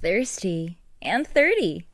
thirsty, and 30.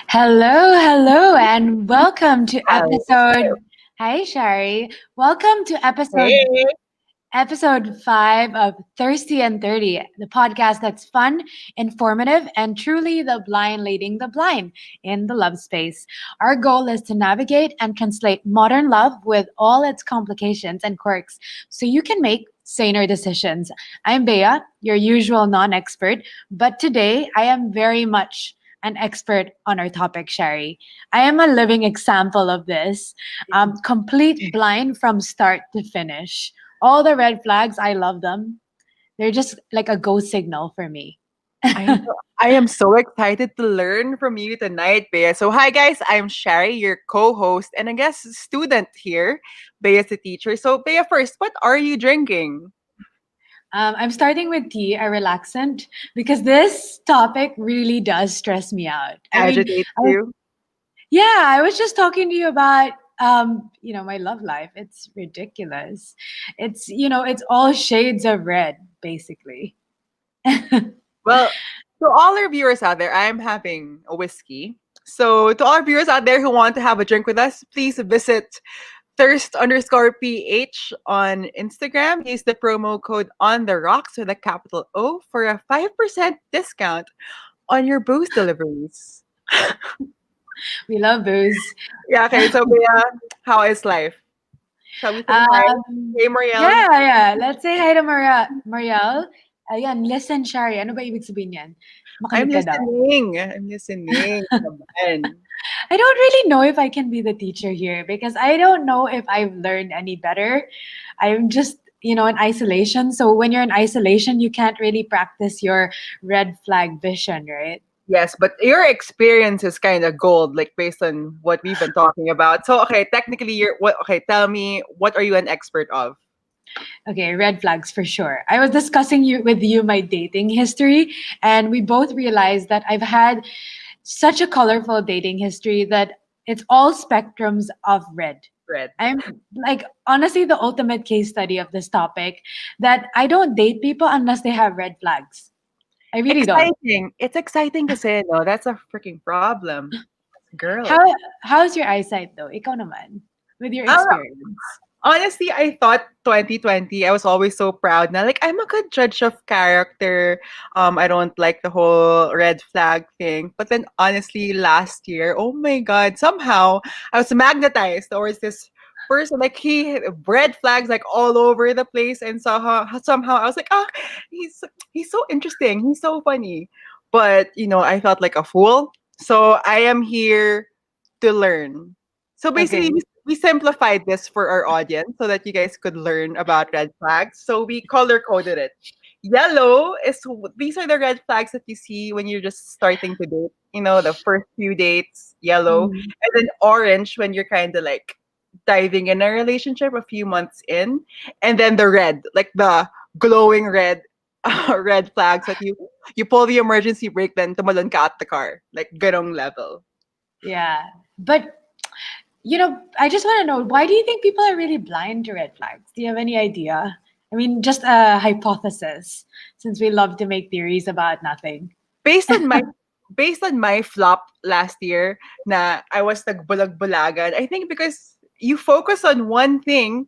Hello, and welcome to Hello. episode. Hi, Shari. Welcome to Hey. episode 5 of Thirsty and 30, the podcast that's fun, informative, and truly the blind leading the blind in the love space. Our goal is to navigate and translate modern love with all its complications and quirks so you can make saner decisions. I'm Bea, your usual non-expert, but today I am very much an expert on our topic, Shari. I am a living example of this. Complete blind from start to finish. All the red flags, I love them. They're just like a go signal for me. I am, I am so excited to learn from you tonight, Bea. So, hi guys, I'm Shari, your co-host, and I guess student here. Bea is the teacher. So, Bea, first, what are you drinking? I'm starting with tea, a relaxant, because this topic really does stress me out. Agitates you? I was just talking to you about my love life. It's ridiculous. It's all shades of red, basically. Well, to all our viewers out there, I'm having a whiskey. So, to all our viewers out there who want to have a drink with us, please visit thirst_ph on Instagram. Use the promo code on the rocks with a capital O for a 5% discount on your booze deliveries. We love booze. Yeah, okay. So, Bea, how is life? Shall we say hi? Um, Hey, Marielle. yeah. Let's say hi to Marielle. Ayan, listen, Shari. Ano ba ibig sabihin yan? I'm Makinig ka daw. listening. I'm listening. Come on. I don't really know if I can be the teacher here because I don't know if I've learned any better. I'm just in isolation. So when you're in isolation, you can't really practice your red flag vision, right? Yes, but your experience is kind of gold, like based on what we've been talking about. So, okay, technically, you're what? Okay, tell me, what are you an expert of? Okay, red flags for sure. I was discussing with you my dating history, and we both realized that I've had such a colorful dating history that it's all spectrums of red. Red. I'm like honestly the ultimate case study of this topic, that I don't date people unless they have red flags. I really don't. Exciting. It's exciting kasi, no? That's a freaking problem. How Girls. how's your eyesight though? Ikaw naman, with your Ah, experience. honestly, I thought 2020, I was always so proud na like I'm a good judge of character. I don't like the whole red flag thing. But then honestly, last year, oh my god, somehow I was magnetized towards this person. Like he red flags like all over the place, and somehow I was like, ah, he's he's so interesting. He's so funny. But I felt like a fool. So I am here to learn. So basically, Okay. we simplified this for our audience so that you guys could learn about red flags. So we color coded it. Yellow is these are the red flags that you see when you're just starting to date. The first few dates, yellow, Mhm. and then orange when you're kind of like diving in a relationship a few months in, and then the red, like the glowing red. Red flags that you pull the emergency brake, then tumalon ka at the car, like ganong level. Yeah. But I just want to know, why do you think people are really blind to red flags? Do you have any idea? I mean, just a hypothesis, since we love to make theories about nothing. based on my based on my flop last year na I was nagbulag-bulagan, I think because you focus on one thing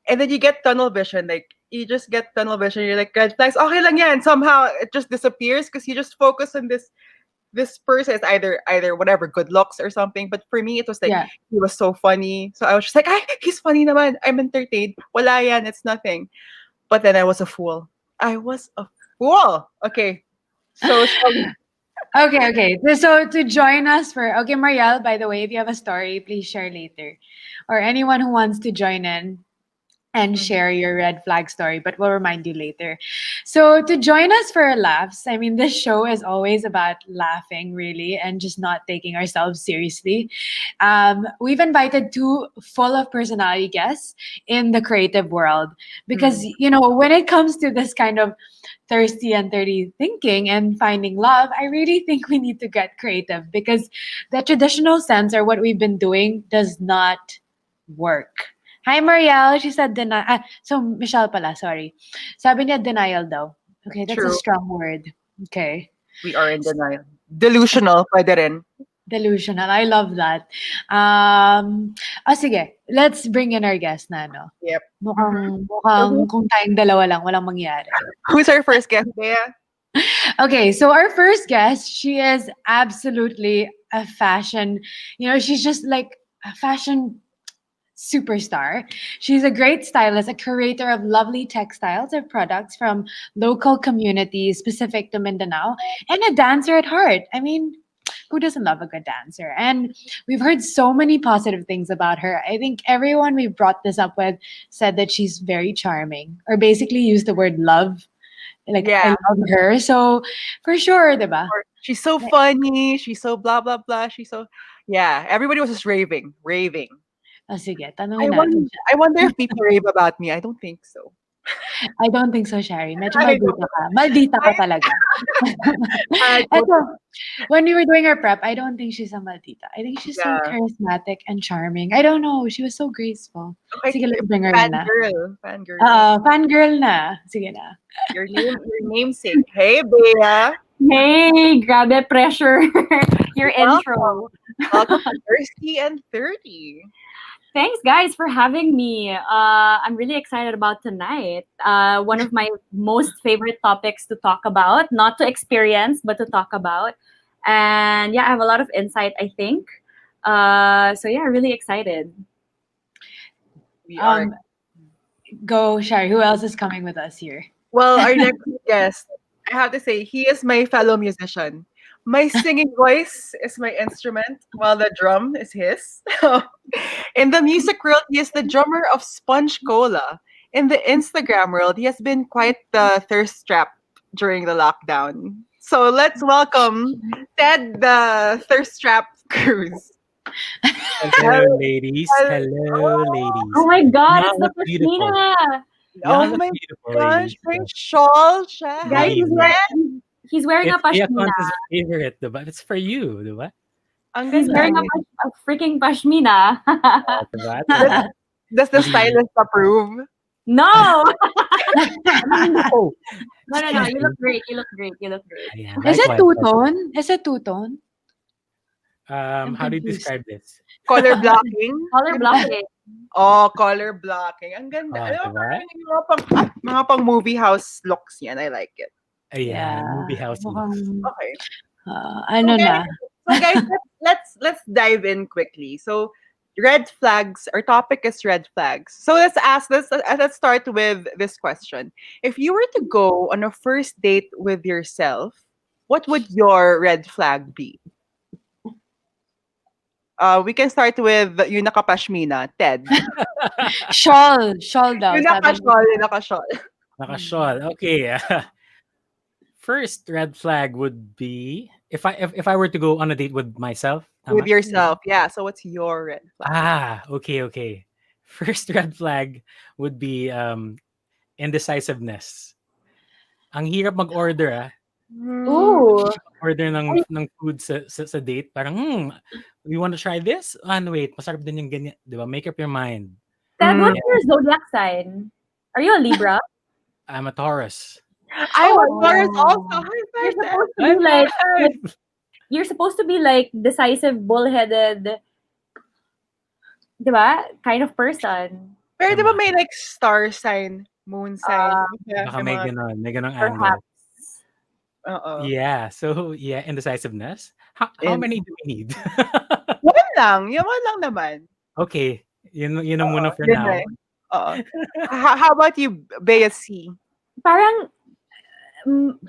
and then you get tunnel vision. Like you just get tunnel vision. You're like red flags. Okay lang yan. Somehow it just disappears because you just focus on this person is either whatever good looks or something. But for me, it was like Yeah. he was so funny. So I was just like, ay, he's funny naman. I'm entertained. Wala yan. It's nothing. But then I was a fool. I was a fool. Okay. So shall we Okay, okay. So to join us for okay, Marielle, by the way, if you have a story, please share later. Or anyone who wants to join in and Mhm. share your red flag story, but we'll remind you later. So, to join us for laughs, I mean, this show is always about laughing, really, and just not taking ourselves seriously. We've invited two full of personality guests in the creative world because, Mm. when it comes to this kind of thirsty and dirty thinking and finding love, I really think we need to get creative because the traditional sense or what we've been doing does not work. Hi, Marielle. She said denial. So, Michelle pala, sorry. Sabi niya denial daw. Okay, that's a True. strong word. Okay. We are in denial. Delusional, pwede rin. Delusional. I love that. Sige. Let's bring in our guest na, no? Yep. Mhm. So Mukhang kung tayong dalawa lang, walang mangyari. who's our first guest, Bea? Okay, so our first guest, she is absolutely a fashion, she's just like a fashion superstar. She's a great stylist, a curator of lovely textiles and products from local communities specific to Mindanao, and a dancer at heart. I mean, who doesn't love a good dancer? And we've heard so many positive things about her. I think everyone we've brought this up with said that she's very charming, or basically used the word love. Like, I Yeah. love her. So, for sure, diba? She's so funny. She's so blah blah blah. She's so yeah. Everybody was just raving, raving. Sige, tanungin natin siya. I wonder if people rave about me. I don't think so. I don't think so, Shari. Medyo I maldita ka. Maldita ka talaga. I don't Eto, when we were doing our prep, I don't think she's a maldita. I think she's so yeah. charismatic and charming. I don't know. She was so graceful. Okay, Sige, let's bring her in na. fangirl, fangirl. Fangirl na. Sige na. Your namesake. Hey, Bea. Hey, grabe pressure. Your intro. Welcome. Welcome to Thirsty and 30. Thanks, guys, for having me. I'm really excited about tonight. One of my most favorite topics to talk about, not to experience, but to talk about. And yeah, I have a lot of insight, I think. So yeah, really excited. We are Go, Shari. Who else is coming with us here? well, our next guest, I have to say, he is my fellow musician. My singing voice is my instrument, while the drum is his. In the music world, he is the drummer of Sponge Cola in the Instagram world, he has been quite the thirst trap during the lockdown. So let's welcome Ted the thirst trap Cruz. Hello, Hello. ladies. Hello, ladies. Oh my God, it's Y'all the look beautiful. Pashmina. Oh Y'all look my beautiful, gosh, ladies. may shawl siya. Hi, Guys, Believe me. he's wearing a It's Tia Pashmina. Conce's favorite, diba? It's for you, diba? ang He's ganda. wearing a freaking Pashmina. Oh, diba? Diba? Does the Believe me. stylist approve? No! Oh, No. excuse You me. look great. You look great. Ayan, Is it likewise. two-tone? Is it two-tone? I'm How do you confused. describe this? Color blocking? Color blocking. Oh, color blocking. Ang ganda. Oh, Alam mo, diba? parang yung mga pang movie house looks yan. I like it. Ayan, movie house looks. Mukhang, Okay. ano Okay. na. So guys, let's dive in quickly. So red flags. Our topic is red flags. So let's start with this question. If you were to go on a first date with yourself, what would your red flag be? We can start with yung nakapashmina, Ted. Shawl daw. Yung sabi nakashol, niya. yung nakashol. Nakashol. Okay. First red flag would be if I were to go on a date with myself. With Tama? yourself. Yeah. So what's your red flag? Okay. First red flag would be indecisiveness. Ang hirap mag-order Ooh. order ng food sa date. Parang, you want to try this? No, wait, masarap din yung ganyan. Di ba? Make up your mind. Ted, what's your zodiac sign? Are you a Libra? I'm a Taurus. I'm a Taurus also. Hi, You're Ted. supposed to be like you're supposed to be like decisive, bullheaded, diba? Kind of person. Pero di ba may like star sign, moon sign? Baka may ganong angle. Perhaps. Oo. Yeah, so yeah, indecisiveness. How many do we need? One lang. Yung one lang naman. Okay, yun ang muna for Yun now. na eh. Oo. How about you, Bea C? Parang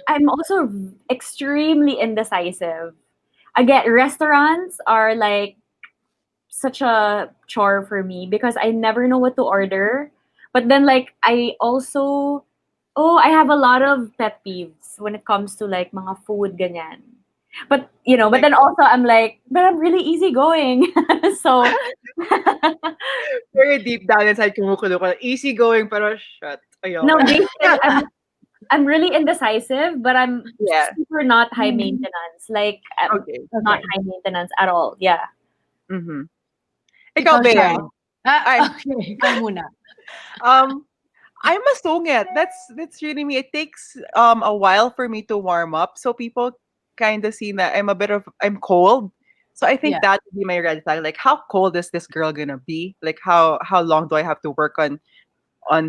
I'm also extremely indecisive. Again, restaurants are like such a chore for me because I never know what to order. But then like I have a lot of pet peeves when it comes to like mga food ganyan. But but then also I'm like, but I'm really easygoing. So very deep down inside kumukulo ko. Easy going pero shut. Ayaw. no, basically I'm really indecisive, but I'm super not high maintenance. Like Okay. not high maintenance at all. Yeah. Mm-hmm. Ikaw, Bea. Okay, ikaw muna. I'm a sungit. That's really me. It takes a while for me to warm up. So people kind of see that I'm cold. So I think that would be my red flag. Like, how cold is this girl gonna be? Like, how long do I have to work on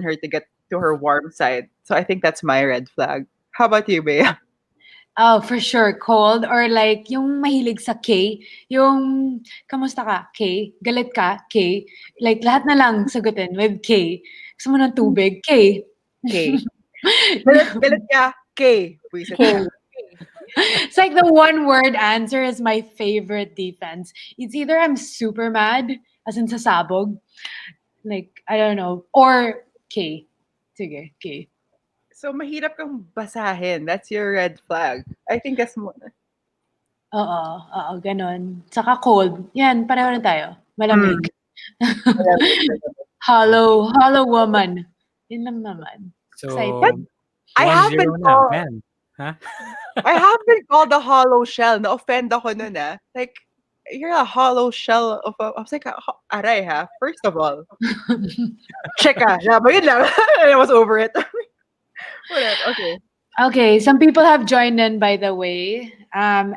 her to get to her warm side? So I think that's my red flag. How about you, Bea? Oh, for sure. Cold or like yung mahilig sa K. Yung, kamusta ka? K. Galit ka? K. Like, lahat na lang sagutin with K. Gusto mo ng tubig? K. K. Galit ka? K. K. It's like the one word answer is my favorite defense. It's either I'm super mad, as in sasabog, like, I don't know, or K. Sige, K. So mahirap kang basahin. That's your red flag. I think that's more. Oo, ganon. Saka cold. Yan, pareho na tayo. Malamig. Hollow woman. Yun lang naman. So, Excited. I have been 1-0 na, called, man. Huh? I have been called a hollow shell. Na-offend ako nun Like, you're a hollow shell of a... I was like, aray ha. First of all. Cheka. Yeah, but yun lang. I was over it. Whatever. Okay. Okay, some people have joined in, by the way. Anne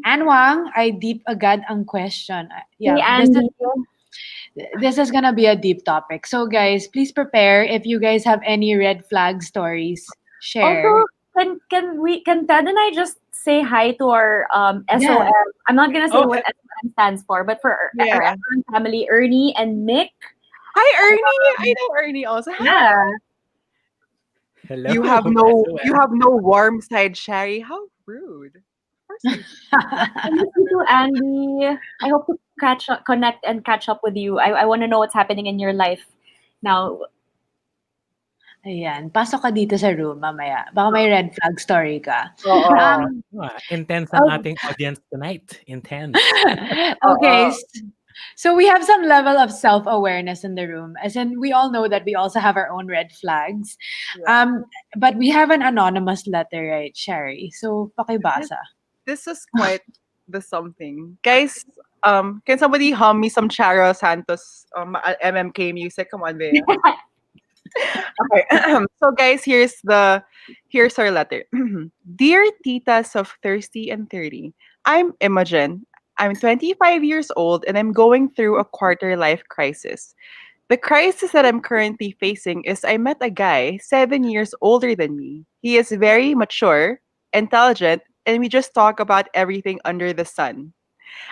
Wang, ay deep agad ang question. Hey, This is gonna be a deep topic. So guys, please prepare. If you guys have any red flag stories, share. Also, can Ted and I just say hi to our SOM? I'm not gonna say what SOM stands for, but for our SOM family, Ernie and Mick. Hi, Ernie. I know Ernie also. Yeah. Hello. You have no warm side, Shari. How rude. I miss you too, Andy. I hope to connect and catch up with you. I want to know what's happening in your life now. Ayan, pasok ka dito sa room mamaya. Baka may red flag story ka. Oo. Intense ang Oh, ating audience tonight. Intense. okay. Oo. So we have some level of self-awareness in the room. As in, we all know that we also have our own red flags. Yeah. But we have an anonymous letter, right, Sherry? So, This pakibasa. this is quite the something. Guys, can somebody hum me some Charo Santos MMK music? Come on, Bea. Okay. So guys, here's our letter. Dear Titas of Thirsty and 30, I'm Imogen. I'm 25 years old and I'm going through a quarter life crisis. The crisis that I'm currently facing is I met a guy 7 years older than me. He is very mature, intelligent, and we just talk about everything under the sun.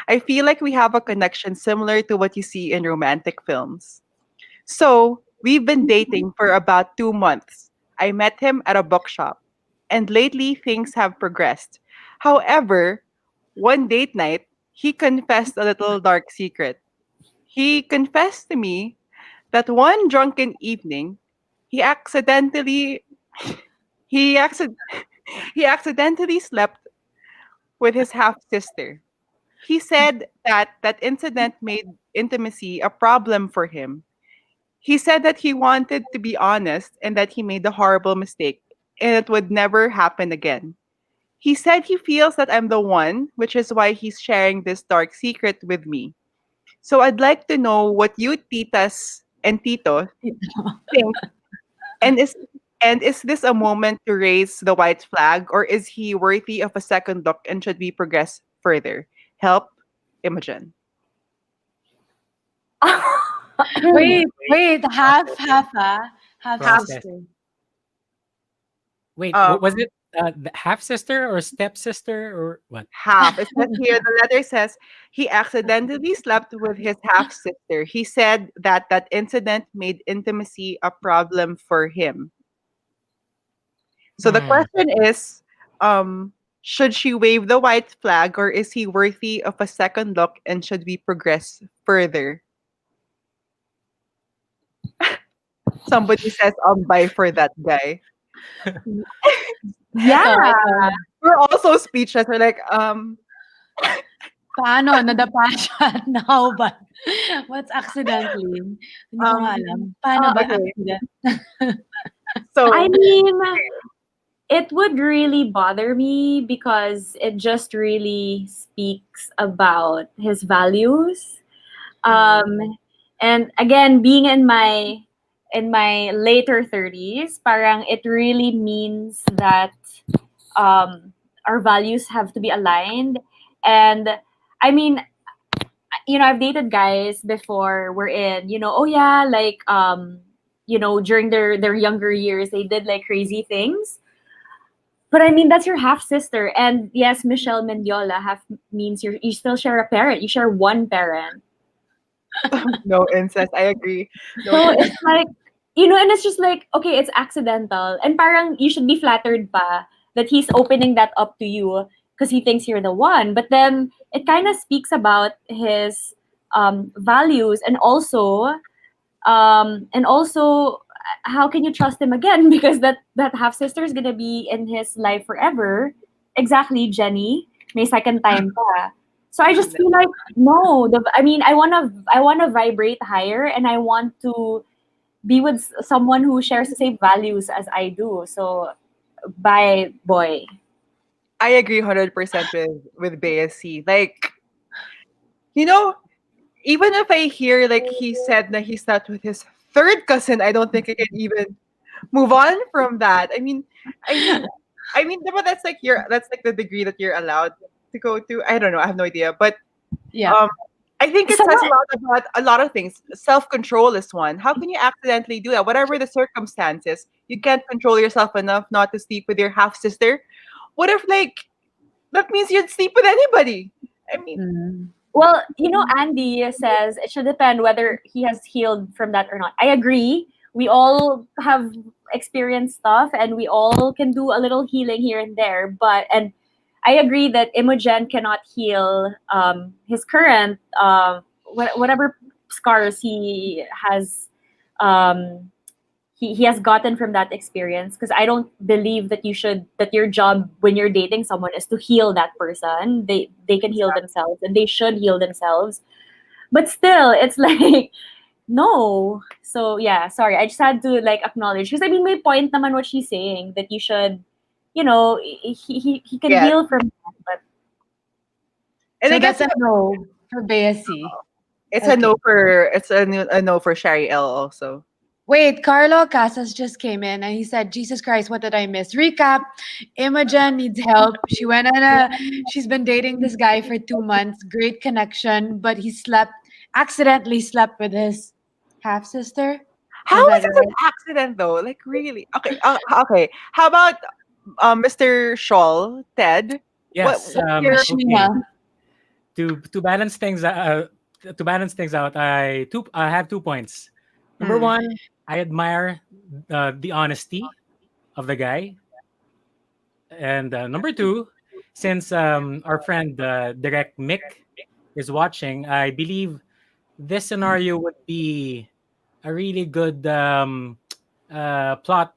I feel like we have a connection similar to what you see in romantic films. So, we've been dating for about 2 months. I met him at a bookshop, and lately things have progressed. However, one date night, he confessed a little dark secret. He confessed to me that one drunken evening, he accidentally he accident he accidentally slept with his half sister. He said that that incident made intimacy a problem for him. He said that he wanted to be honest and that he made a horrible mistake and it would never happen again. He said he feels that I'm the one, which is why he's sharing this dark secret with me. So I'd like to know what you titas and tito think. And is this a moment to raise the white flag, or is he worthy of a second look and should we progress further? Help, Imogen. Wait, half, half Process. sister. Wait, Um, was it the half sister or stepsister or what? Half. It says here, the letter says he accidentally slept with his half sister. He said that that incident made intimacy a problem for him. So the Hmm. question is, should she wave the white flag or is he worthy of a second look and should we progress further? Somebody says bye for that guy. Yeah. Ito. We're also speechless. We're like, Paano? Nadapa siya? How ba? What's accidentally? Hindi ko nga um, alam. Paano ba okay. accident? I So, mean, it would really bother me because it just really speaks about his values. And again, being in my later 30s, parang it really means that um, our values have to be aligned. And I mean, I've dated guys before we're in, oh yeah, like during their younger years, they did like crazy things. But I mean, that's your half sister. And yes, Michelle Mendiola half means you still share a parent. You share one parent. no incest. I agree. No So incest. it's like, and it's just like, okay, it's accidental. And parang you should be flattered pa that he's opening that up to you because he thinks you're the one. But then it kind of speaks about his values and also how can you trust him again because that half sister is gonna be in his life forever. Exactly, Jenny. May second time pa. So I just feel like no. I wanna vibrate higher, and I want to be with someone who shares the same values as I do. So bye, boy. I agree 100% with BSC. Like, you know, even if I hear like he said that he's not with his third cousin, I don't think I can even move on from that. I mean, but that's like the degree that you're allowed to go to. I don't know. I have no idea, but Yeah. um, I think it So says a lot about a lot of things. Self control is one. How can you accidentally do that? Whatever the circumstances, you can't control yourself enough not to sleep with your half sister. What if like that means you'd sleep with anybody? I mean, Mm. well, Andy says it should depend whether he has healed from that or not. I agree. We all have experienced stuff and we all can do a little healing here and there. And I agree that Imogen cannot heal his current, whatever scars he has um, he has gotten from that experience, because I don't believe that your job when you're dating someone is to heal that person. They can heal themselves, and they should heal themselves. But still, it's like, no. So yeah, sorry. I just had to like acknowledge, because I mean, my point naman what she's saying, that you should, he can Yes. heal from that, but And So I guess that's a no for Besi. it's Okay. a no for Sherry L also. Wait, Carlo Casas just came in and he said, Jesus Christ, what did I miss? Recap. Imogen needs help. She's been dating this guy for 2 months. Great connection, but he accidentally slept with his half sister. How that is this right? an accident though? Like really? Okay, okay. How about Mr. Shawl, Ted? Yes. What's your Okay. Sheena. To balance things out, I have 2 points. Number Hmm. one, I admire the honesty of the guy, and number two, since our friend Direct Mick is watching, I believe this scenario would be a really good plot point.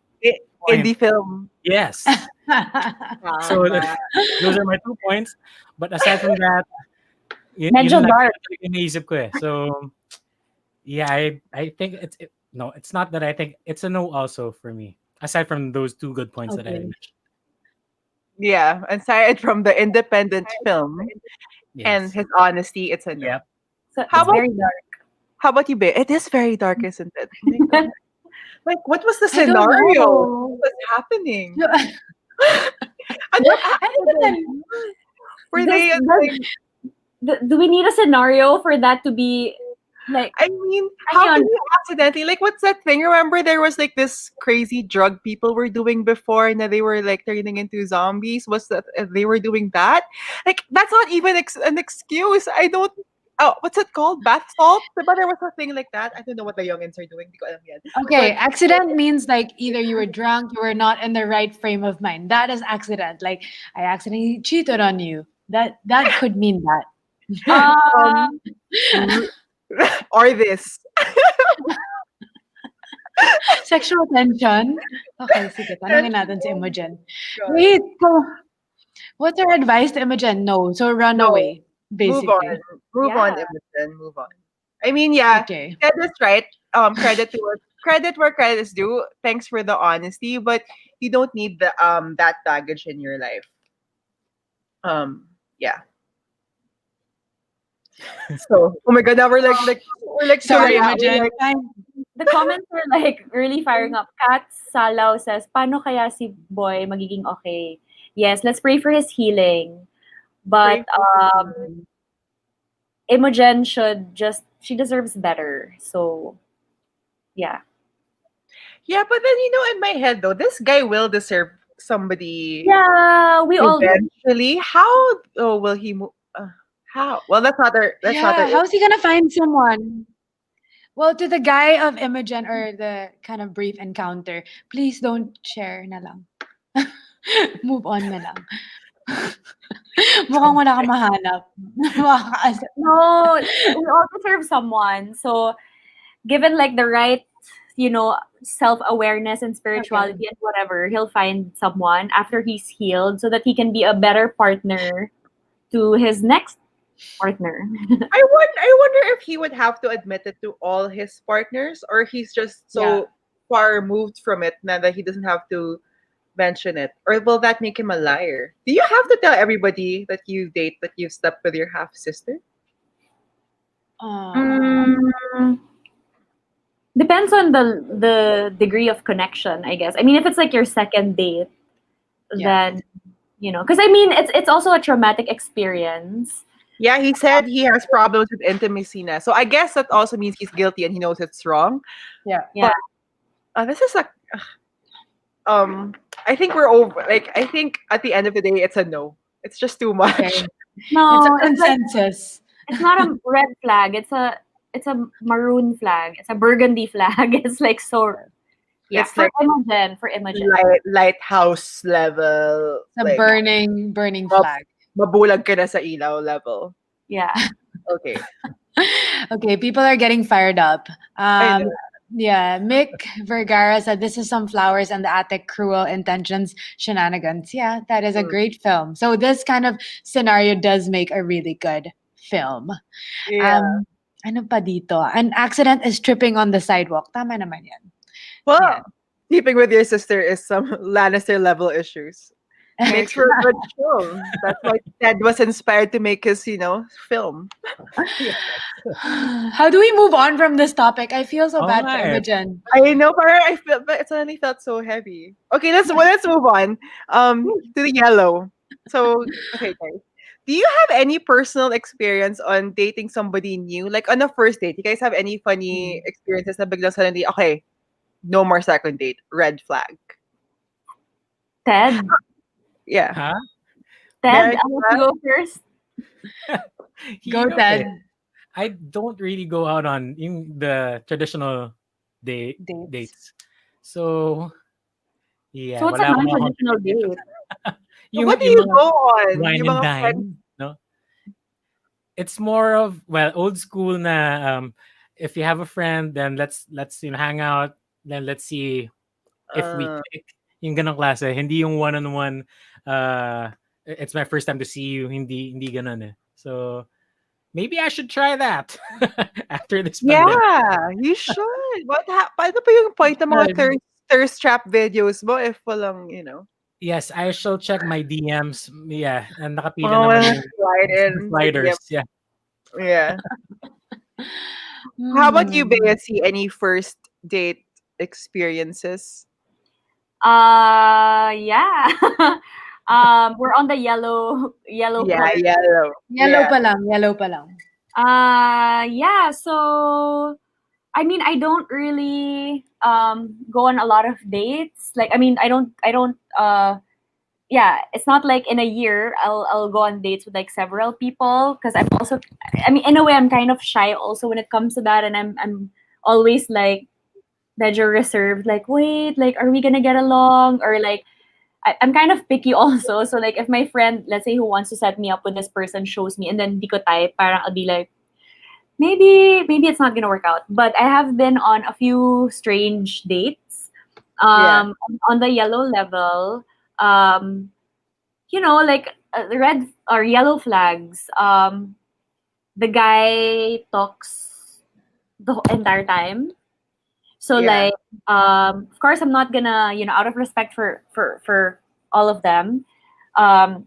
indie film? Yes. So those are my 2 points. But aside from that, medyo yun lang dark. talaga iniisip ko eh. So yeah, I think no, it's not that I think it's a no also for me. Aside from those two good points that I had Okay. mentioned. Yeah, aside from the independent film and Yes. his honesty, it's a no. Yep. So How it's about very dark. you, Bae? It is very dark, isn't it? Oh my God. Like, what was the I don't scenario? know. What was happening? I Ano think accident? Were they like? Do we need a scenario for that to be like, I mean, how ayun, can you accidentally like? What's that thing? Remember, there was like this crazy drug people were doing before, and that they were like turning into zombies. Was that they were doing that? Like, that's not even an excuse. I don't. Oh, what's it called? Bath salt? But there was a thing like that. I don't know what the youngins are doing. Hindi ko alam yan. Okay, But accident means like either you were drunk, you were not in the right frame of mind. That is accident. Like I accidentally cheated on you. That could mean that. uh, um, or this. Sexual tension. Okay, sige. Tanungin natin si Imogen. God. Wait, what's our advice to Imogen? No, so run No. away, Move on. basically. Move on, Yeah. Imogen. Move on. I mean, yeah, Okay. Ted is right. Credit where credit is due. Thanks for the honesty, but you don't need that baggage in your life. Yeah. So, oh my God, now we're like Sorry, yeah, Imogen. The comments are like really firing up. Kat Salaw says, paano kaya si Boy magiging okay? Yes, let's pray for his healing. But Imogen she deserves better. So, yeah. Yeah, but then in my head though, this guy will deserve somebody Yeah, we all do. eventually. How will he move? How? Well, that's not our. How's he gonna find someone? Well, to the guy of Imogen or the kind of brief encounter, please don't share na lang. Move on na lang. Mukhang wala kang mahanap. No, we all deserve someone. So, given like the right, self-awareness and spirituality and whatever, he'll find someone after he's healed so that he can be a better partner to his next partner. I wonder if he would have to admit it to all his partners, or he's just so far removed from it now that he doesn't have to mention it, or will that make him a liar? Do you have to tell everybody that you date that you slept with your half sister? Depends on the degree of connection, I guess. I mean, if it's like your second date, then because I mean, it's also a traumatic experience. Yeah, he said he has problems with intimacy now, so I guess that also means he's guilty and he knows it's wrong. Yeah. But this is like, I think we're over. Like, I think at the end of the day, it's a no. It's just too much. Okay. No, It's a consensus. It's not a red flag. It's a maroon flag. It's a burgundy flag. It's like so. Yeah, It's for like Imogen. lighthouse level. It's a like, burning flag. Mabulag ka na sa ilaw level. Yeah. Okay. Okay, people are getting fired up. I know. Yeah, Mick Vergara said this is some flowers and the attic cruel intentions shenanigans. Yeah, that is a Mm, great film. So this kind of scenario does make a really good film. yeah. Um, ano pa dito? An accident is tripping on the sidewalk. Tama naman yan. Well, Yan. sleeping with your sister is some Lannister level issues. Very Makes true. for a good film. That's why Ted was inspired to make his, film. Yes. How do we move on from this topic? I feel so All bad for right. Imogen. I know, but I felt, but it suddenly felt so heavy. Okay, let's move on. To the yellow. So, okay, guys. Do you have any personal experience on dating somebody new? Like on a first date, you guys have any funny Mm. experiences na biglang suddenly, okay, no more second date, red flag. Ted, Yeah. Huh? May I Ted, I do want to that? go first. Go, Okay. Ted. I don't really go out on in the traditional Dates. dates. So, yeah, So what's a wala akong mga non-traditional complications. date? So Yung what do yung you mga go on? wine Yung and mga friends? dine, no? It's more of, well, old school na, if you have a friend, then let's hang out, then let's see if we Uh, click. Yung ganong klase, hindi yung one-on-one, uh, it's my first time to see you, hindi ganon eh. So, maybe I should try that after this pandemic. yeah, you should. Paano pa yung point ng mga Should. thirst trap videos mo if walang. Yes, I shall check my DMs. Yeah, and nakapila Mga naman walang yung slide in sa DM. sliders. Yeah. Yeah. How about you, Hmm. Bea? See any first date experiences? Yeah. We're on the yellow Yeah, part. yellow. Yellow Yeah. pa lang. Yellow pa lang. Yeah. So I mean, I don't really go on a lot of dates. Like, I mean, I don't. Yeah, it's not like in a year I'll go on dates with like several people because I'm also. I mean, in a way, I'm kind of shy also when it comes to that, and I'm always like medyo reserved. Like, wait, like, are we gonna get along? Or like, I'm kind of picky also. So like, if my friend, let's say, who wants to set me up with this person shows me, and then di ko type, parang I'll be like, maybe it's not gonna work out. But I have been on a few strange dates. Yeah. On the yellow level, um, like red or yellow flags. The guy talks the entire time. So Yeah. like, of course, I'm not gonna, out of respect for all of them, um,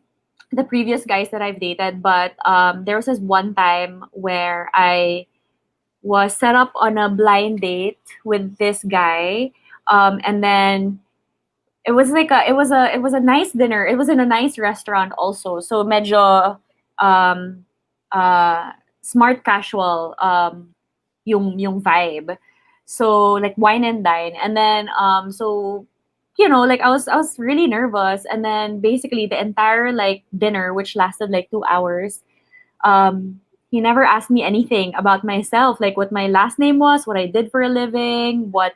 the previous guys that I've dated. But there was this one time where I was set up on a blind date with this guy, and then it was a nice dinner. It was in a nice restaurant also. So medyo um, smart casual yung vibe. So like wine and dine, and then so like I was really nervous, and then basically the entire like dinner, which lasted like 2 hours, he never asked me anything about myself, like what my last name was, what I did for a living, what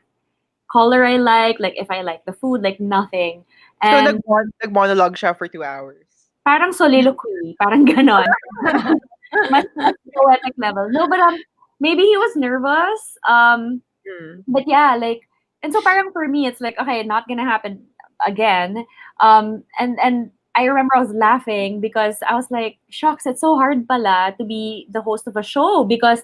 color I like if I like the food, like nothing. So And nag-monologue siya for 2 hours. parang soliloquy, parang ganon. Mas poetic level. No, but maybe he was nervous. Mm. But yeah, like, and so parang for me, it's like, okay, not gonna happen again. And I remember I was laughing because I was like, shucks, it's so hard pala to be the host of a show because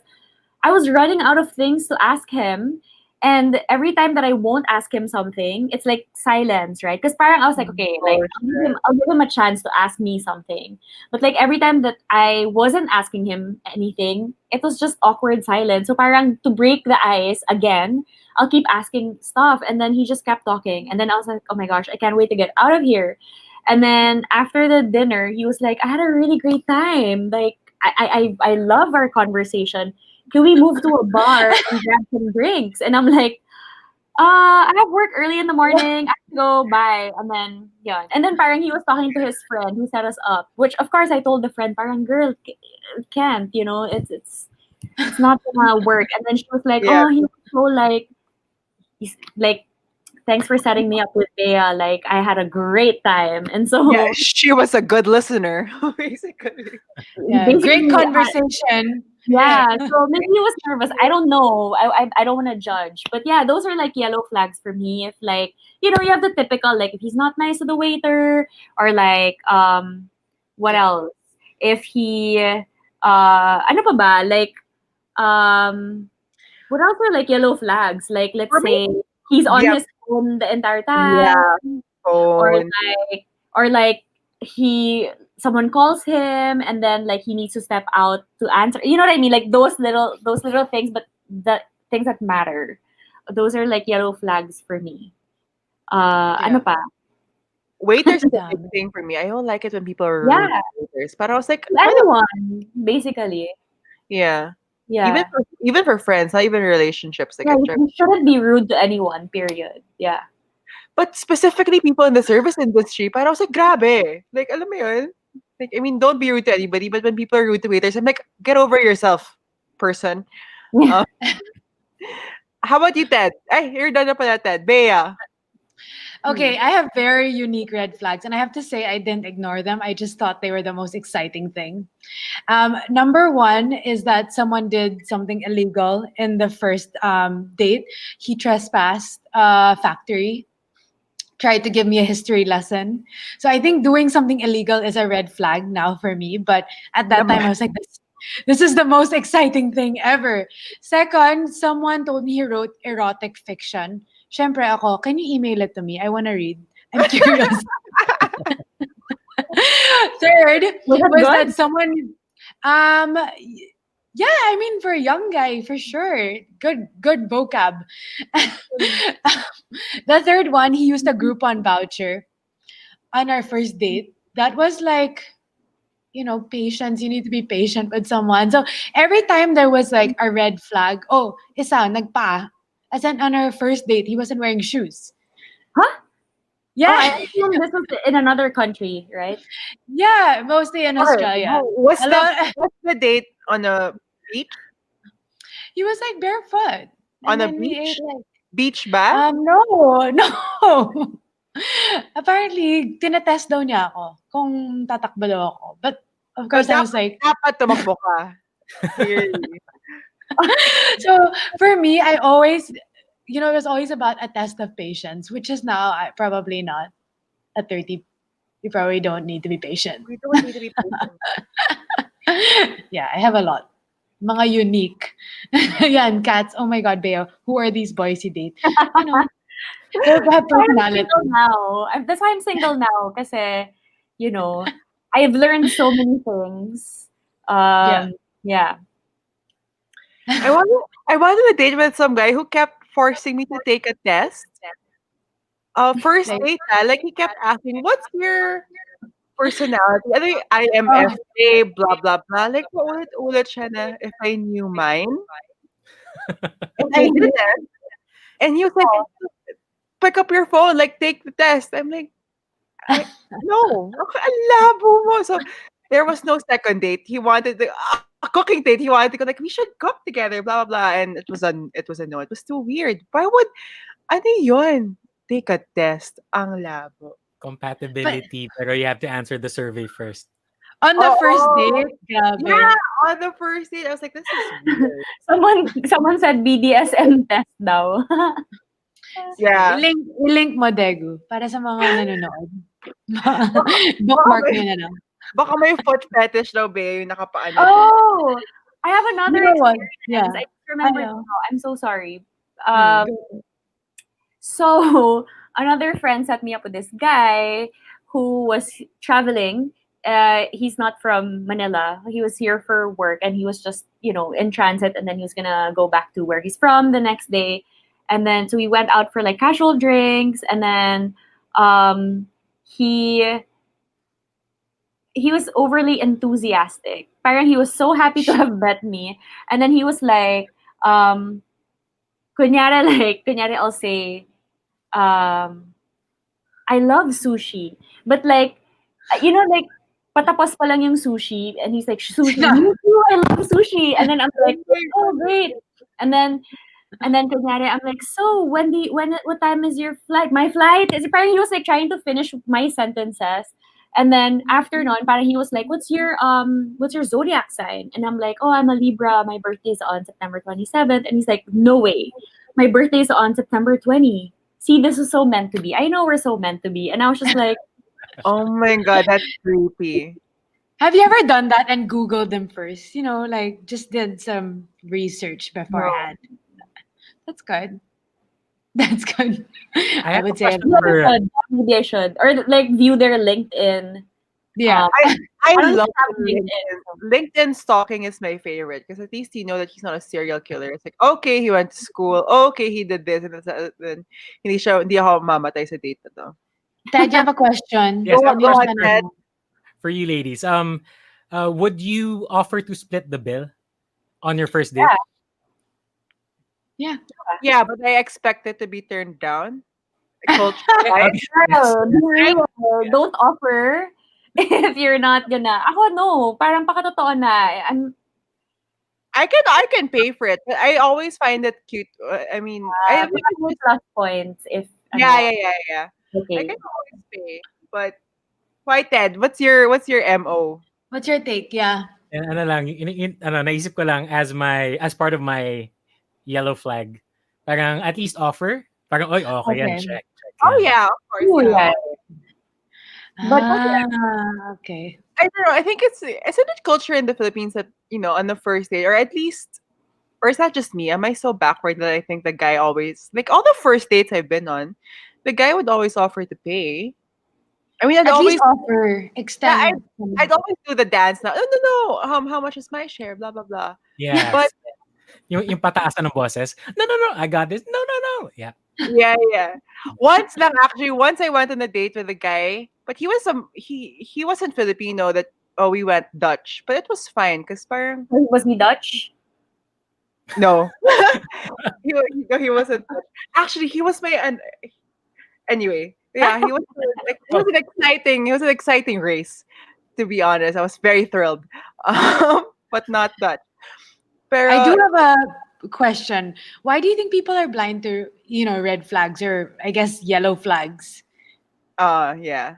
I was running out of things to ask him. And every time that I won't ask him something, it's like silence, right? Because parang I was like, okay, like Oh, I'll give him a chance to ask me something. But like every time that I wasn't asking him anything, it was just awkward silence. So parang to break the ice again, I'll keep asking stuff. And then he just kept talking. And then I was like, oh my gosh, I can't wait to get out of here. And then after the dinner, he was like, I had a really great time. Like I love our conversation. Can we move to a bar and grab some drinks? And I'm like, I have work early in the morning. I have to go. Bye. And then, yeah. And then parang he was talking to his friend who set us up, which of course I told the friend, parang girl, it can't, it's not gonna work. And then she was like, yeah. oh, he was so like, he's like, thanks for setting me up with Bea. Like, I had a great time. And Yeah, so she was a good listener, basically. Yeah, great basically, conversation. Yeah, so maybe he was nervous. I don't know. I don't want to judge, but yeah, those are like yellow flags for me. If like you have the typical like if he's not nice to the waiter, or like what Yeah. else? If he ano pa ba like what else are like yellow flags? Like let's For me, say he's on yeah, his phone the entire time, yeah, or phone. like he someone calls him and then like he needs to step out to answer, you know what I mean, like those little things, but the things that matter, those are like yellow flags for me. Ano Yeah. pa? Waiters is a big Dami. thing for me. I don't like it when people are rude Yeah, to waiters. But I was like, what? anyone basically. Yeah. Even Yeah, for even for friends, not even relationships, like yeah, a you shouldn't be rude to anyone, period. Yeah. but specifically people in the service industry, but I was like, grabe. Like, alam mo yun? Like, I mean, don't be rude to anybody, but when people are rude to waiters, I'm like, get over yourself, person. Uh, how about you, Ted? Ay, you're done na pala, Ted. Bea. Okay, I have very unique red flags, and I have to say I didn't ignore them. I just thought they were the most exciting thing. Number one is that someone did something illegal in the first date. He trespassed a factory, tried to give me a history lesson. So I think doing something illegal is a red flag now for me. But at that time, I Naman. was like, this is the most exciting thing ever. Second, someone told me he wrote erotic fiction. Syempre ako, can you email it to me? I want to read. I'm curious. Third Was that was good? that someone um yeah, I mean for a young guy, for sure. Good vocab. The third one, he used a Groupon voucher on our first date. That was like, patience. You need to be patient with someone. So every time there was like a red flag, oh, isa, nagpa. As in on our first date, he wasn't wearing shoes. Huh? Oh, Yeah, I assume this was in another country, right? yeah, mostly in Okay, Australia. was A the lot. was the date on a beach? He was like barefoot, On and a then we ate beach? like Beach ba? no, no. Apparently, tinetest daw niya ako kung tatakbo daw ako. But of So course, I was like, dapat tumakbo ka. Clearly. so for me, I always, it was always about a test of patience, which is now probably not at 30. You probably don't need to be patient. We don't need to be patient. Yeah, I have a lot. Mga unique. Yan, cats. Oh my God, Beo. Who are these boys you date? You know, they have That's why I'm personality. single now. That's why I'm single now. Kasi, I've learned so many things. Yeah. Yeah. I wanted to date with some guy who kept forcing me to take a test. First Like, date, like he kept asking, "What's your personality?" Ano yung oh, IMFA, blah blah blah. Like paulit-ulit siya na if I knew mine, and I didn't. And he was like, "Pick up your phone, like take the test." I'm like, I no, ang labo mo. So there was no second date. He wanted a cooking date. He wanted to go like we should cook together, blah blah blah. And it was a no. It was too weird. Why would ano yun? Take a test. Ang labo. but Compatibility, pero you have to answer the survey first. on the first Oh, date, grabe. yeah. On the first date, I was like, this is weird. Someone said BDSM test daw. Yeah. I-link mo, Degu, para sa mga nanonood. Baka, Bookmark may, nyo na lang. baka may foot fetish daw, be, yung nakapaano. Oh, I have You another know what? experience. Yeah. I just remembered Ano? now. I'm so sorry. Mm. So another friend set me up with this guy who was traveling. He's not from Manila. He was here for work, and he was just in transit, and then he was gonna go back to where he's from the next day. And then so we went out for like casual drinks, and then he he was overly enthusiastic. Parang he was so happy to have met me, and then he was like, kunyari I'll say, I love sushi. But like, like, patapos pa lang yung sushi. And he's like, sushi, me too, I love sushi. And then I'm like, oh, great. And then kunyari, I'm like, so what time is your flight? My flight is, apparently he was like trying to finish my sentences. And then after noon, parang he was like, what's your zodiac sign? And I'm like, oh, I'm a Libra. My birthday is on September 27th. And he's like, no way. My birthday is on September 20. See, this is so meant to be. I know we're so meant to be. And I was just like, Oh my god, that's creepy. Have you ever done that and Googled them first? Like just did some research beforehand. That's good. That's good. I I have a would say I've question done it. for maybe I should. Or like view their LinkedIn. Yeah. I I don't love have LinkedIn. LinkedIn stalking is my favorite because at least you know that he's not a serial killer. It's like, okay, he went to school. Okay, he did this. And then hindi ako mamatay sa date na to. Ted, you have a question. Yes, I have Ano a Go yung on, question Ted. tanong mo? for you ladies. Would you offer to split the bill on your first date? Yeah. Yeah, but I expect it to be turned down. Culture, Okay, right? yes, Don't offer if you're not gonna. Ako, no. Parang pakatotoo na. I can pay for it, but I always find it cute. I mean, I Baka may plus points if, yeah. I okay. can always pay, but why, Ted? What's your mo? What's your take? Yeah. and ano lang, naisip ko lang as part of my yellow flag. Parang at least offer. Parang, oy, okay yan, Okay. check Oh yan. yeah, of course. Ooh, Yeah. yeah. But Okay. I don't know. I think isn't it culture in the Philippines that on the first date, or at least, or is that just me? Am I so backward that I think the guy always, like, all the first dates I've been on, the guy would always offer to pay. I mean, At least offer. yeah, Extend. I'd always do the dance now. No. How much is my share? Blah blah blah. Yes. But Yung pataasan ng boses. No, I got this. No. Yeah. yeah. Once I went on a date with a guy, but he was he wasn't Filipino. We went Dutch, but it was fine because parang was he Dutch? no, he wasn't Dutch. Actually, he was anyway. Yeah, he was an exciting race. To be honest, I was very thrilled, but not Dutch. Pero I do have a question. Why do you think people are blind to, red flags or I guess yellow flags? yeah.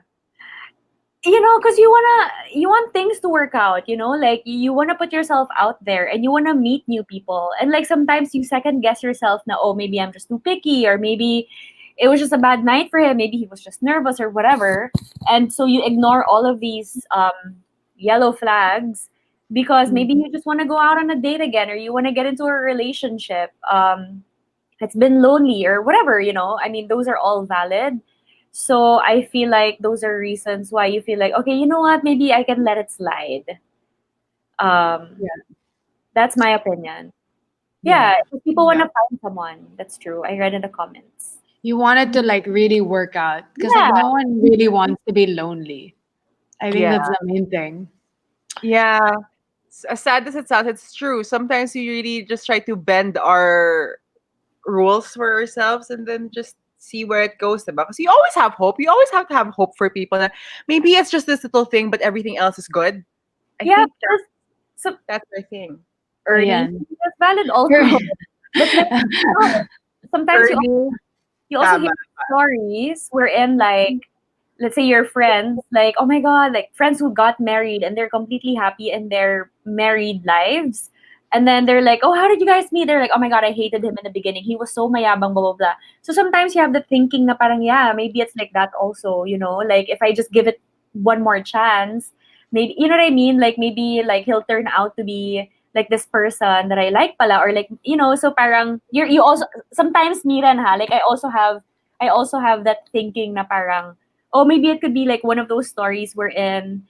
Because you want things to work out, like you wanna put yourself out there and you wanna meet new people. And like sometimes you second guess yourself now, oh, maybe I'm just too picky, or maybe it was just a bad night for him, maybe he was just nervous or whatever. And so you ignore all of these yellow flags because maybe you just want to go out on a date again, or you want to get into a relationship. It's been lonely or whatever, I mean, those are all valid. So I feel like those are reasons why you feel like, okay, you know what, maybe I can let it slide. That's my opinion. Yeah, if people want to find someone, that's true. I read in the comments. You want it to like really work out because Yeah. like no one really wants to be lonely. I think Yeah. that's the main thing. Yeah. As sad as it sounds, it's true. Sometimes we really just try to bend our rules for ourselves and then just see where it goes. Because you always have hope. You always have to have hope for people. That maybe it's just this little thing, but everything else is good. I think that's my thing. Early, Ayan. that's valid also. But like, sometimes you also hear stories wherein like, let's say your friends, like, oh my god, like friends who got married and they're completely happy in their married lives. And then they're like, oh, how did you guys meet? They're like, oh my god, I hated him in the beginning. He was so mayabang, blah, blah, blah. So sometimes you have the thinking na parang, yeah, maybe it's like that also, like if I just give it one more chance, maybe, you know what I mean? Like maybe like he'll turn out to be like this person that I like pala, or like, so parang, you also, sometimes Miran ha, like I also have that thinking na parang, oh, maybe it could be like one of those stories wherein,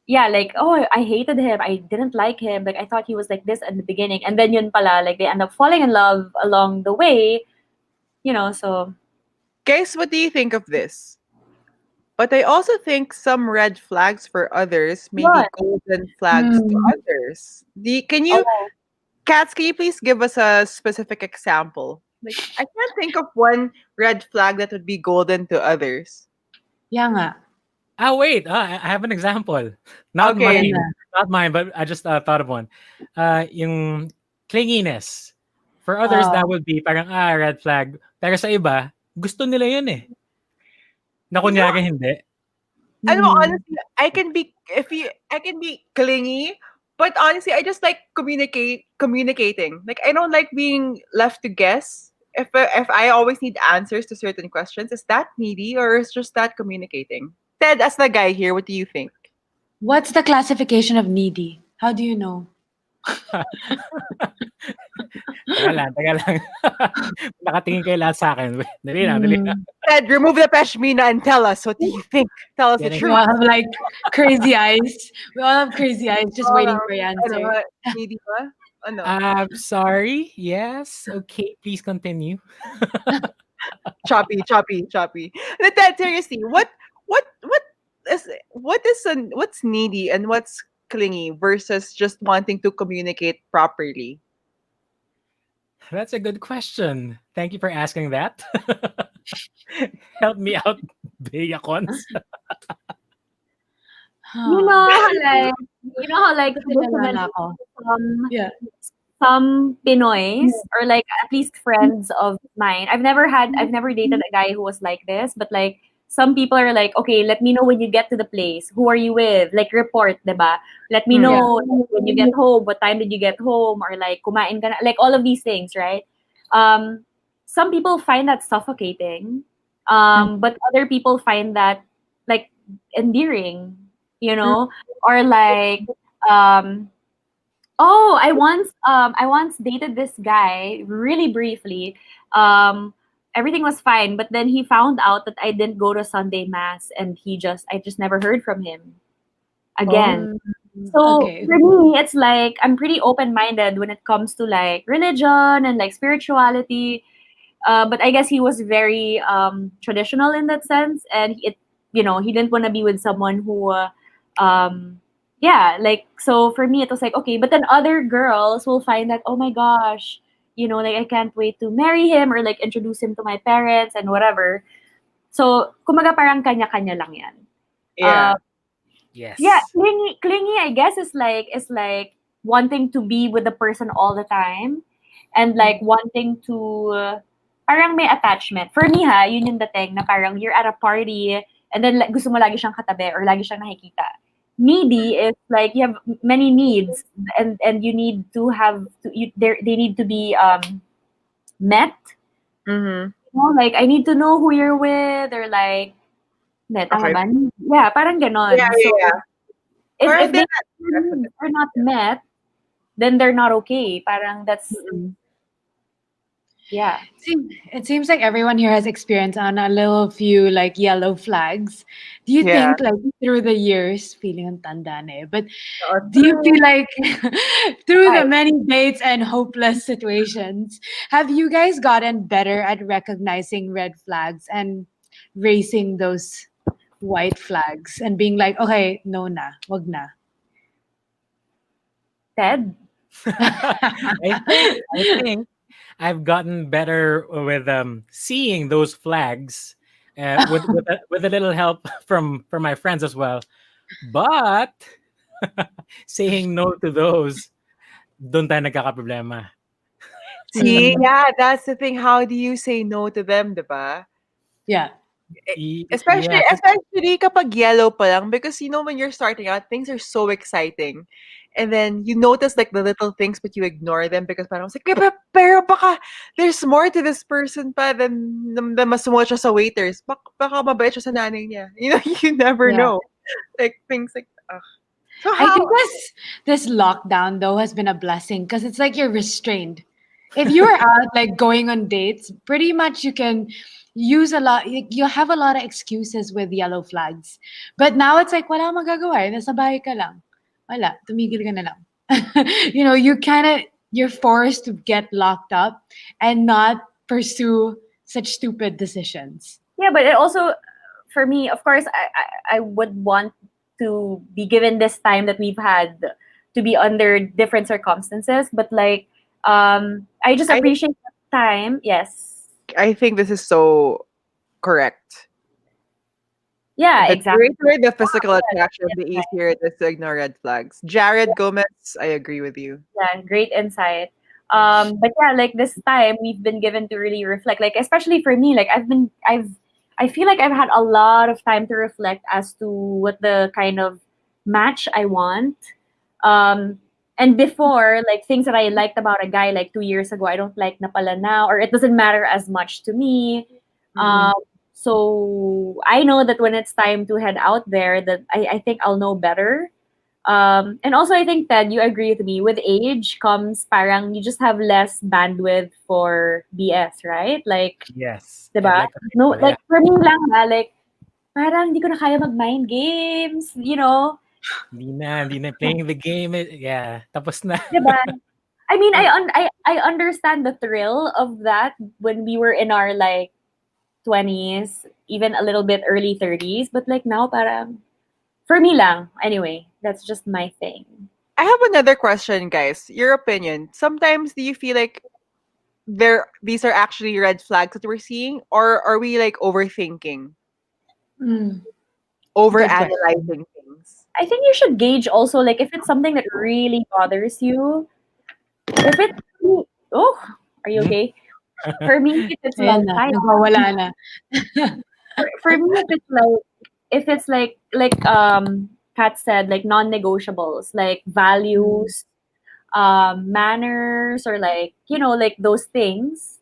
yeah, like, oh, I hated him. I didn't like him. Like, I thought he was like this at the beginning. And then yun pala, like, they end up falling in love along the way, so. Guys, what do you think of this? But I also think some red flags for others may be golden flags to others. Cats, can you please give us a specific example? Like, I can't think of one red flag that would be golden to others. Yeah nga. Wait. I have an example. Not Okay. mine, but I just thought of one. Yung clinginess. For others, that would be parang, red flag. Pero sa iba, gusto nila yun eh. Na kunyari hindi. And well, Mm. honestly, I can be clingy, but honestly, I just like communicating. Like I don't like being left to guess. If I always need answers to certain questions, is that needy or is just that communicating? Ted, as the guy here, what do you think? What's the classification of needy? How do you know? Teka lang, teka lang. Nakatingin kayo lahat sa akin. Wait, dali lang, dali lang. Mm. Ted, remove the pashmina and tell us what do you think. Tell us the Getting We all truth. have like crazy eyes. We all have crazy eyes just Oh, waiting for your answer. ano, needy ba? Ano? I'm sorry. Yes. Okay. Please continue. Choppy. But Ted, seriously, what's needy and what's clingy versus just wanting to communicate properly? That's a good question. Thank you for asking that. Help me out, Bea Cons. You Huh. know, like, Nalala traditionally, ko. some Yeah. some Pinoys or like at least friends of mine. I've never dated a guy who was like this, but like some people are like, okay, let me know when you get to the place. Who are you with? Like report, diba? Let me Hmm. Yeah. know when you get home. What time did you get home? Or like kumain ka na? Like all of these things, right? Um, some people find that suffocating, but other people find that like endearing, you know, or like um oh, I once dated this guy really briefly. Um Everything was fine, but then he found out that I didn't go to Sunday mass and I just never heard from him again. Mm. So Okay. for me, it's like I'm pretty open-minded when it comes to like religion and like spirituality. But I guess he was very traditional in that sense, and he didn't want to be with someone who, yeah, like so for me it was like okay, but then other girls will find that oh my gosh, like I can't wait to marry him or like introduce him to my parents and whatever. So kumaga parang kanya-kanya lang yan. Yeah. Yeah, Yes. clingy I guess is like wanting to be with the person all the time and like wanting to parang may attachment. For me ha, yun yung dating na parang you're at a party and then like, gusto mo lagi siyang katabi or lagi siyang nakikita. Needy is like you have many needs and you need to have they need to be met. Mm-hmm. Like I need to know who you're with or like hindi, tama Okay. ba? Yeah, parang Yeah, ganon. yeah, So yeah. if Or if then they are not met, then they're not okay. Parang that's yeah. It seems like everyone here has experience on a little few like yellow flags. Do you yeah. think like through the years, feeling ang tanda na eh, but Oh, do you true. feel like through the Right. many dates and hopeless situations, have you guys gotten better at recognizing red flags and raising those white flags and being like, okay, no na, wag na. Ted? I think I've gotten better with seeing those flags with a little help from my friends as well. But saying no to those, doon tayo nagkakaproblema. See, Mm, yeah, that's the thing. How do you say no to them, diba? yeah. Especially Yeah, especially kapag yellow pa lang because when you're starting out, things are so exciting. And then you notice like the little things but you ignore them because parang like, pero baka there's more to this person pa than masumuot siya sa waiters. Baka mabait siya sa nanay niya. You never Yeah. know. Like things like So I how think this lockdown though has been a blessing because it's like you're restrained. If you were out like going on dates, pretty much you can use a lot. You have a lot of excuses with yellow flags, but now it's like wala magagawa. Nasa bahay ka lang. Wala, tumigil ka na lang. You you're forced to get locked up and not pursue such stupid decisions. Yeah, but it also for me, of course, I would want to be given this time that we've had to be under different circumstances. But like I just I appreciate the time. Yes. I think this is so correct. Yeah, The exactly. greater the physical attraction, the easier it is to ignore red flags. Jared Gomez, I agree with you. Yeah, great insight. But yeah, like this time we've been given to really reflect. Like especially for me, like I've I feel like I've had a lot of time to reflect as to what the kind of match I want. Um, and before, like things that I liked about a guy like 2 years ago, I don't like na pala now, or it doesn't matter as much to me. Mm. Um, so I know that when it's time to head out there, that I think I'll know better. And also, I think, Ted, you agree with me. With age comes parang you just have less bandwidth for BS, right? Like, Yes. 'di And ba? like a No, people, yeah. like for me lang like parang hindi ko na kaya mag-mind games, you know? Hindi na playing the game. Yeah, tapos na. 'Di ba? I mean, Uh, I understand the thrill of that when we were in our like 20s, even a little bit early 30s, but like now parang for me lang. Anyway, that's just my thing. I have another question, guys. Your opinion. Sometimes do you feel like these are actually red flags that we're seeing, or are we like overthinking, Mm. over Good question. analyzing things? I think you should gauge also like if it's something that really bothers you. If it's oh, are you Hmm? okay? For me, if it's Ayan like na, kind nagwawala na. for me if it's like Kat said, like non-negotiables, like Mm. values, manners, or like like those things.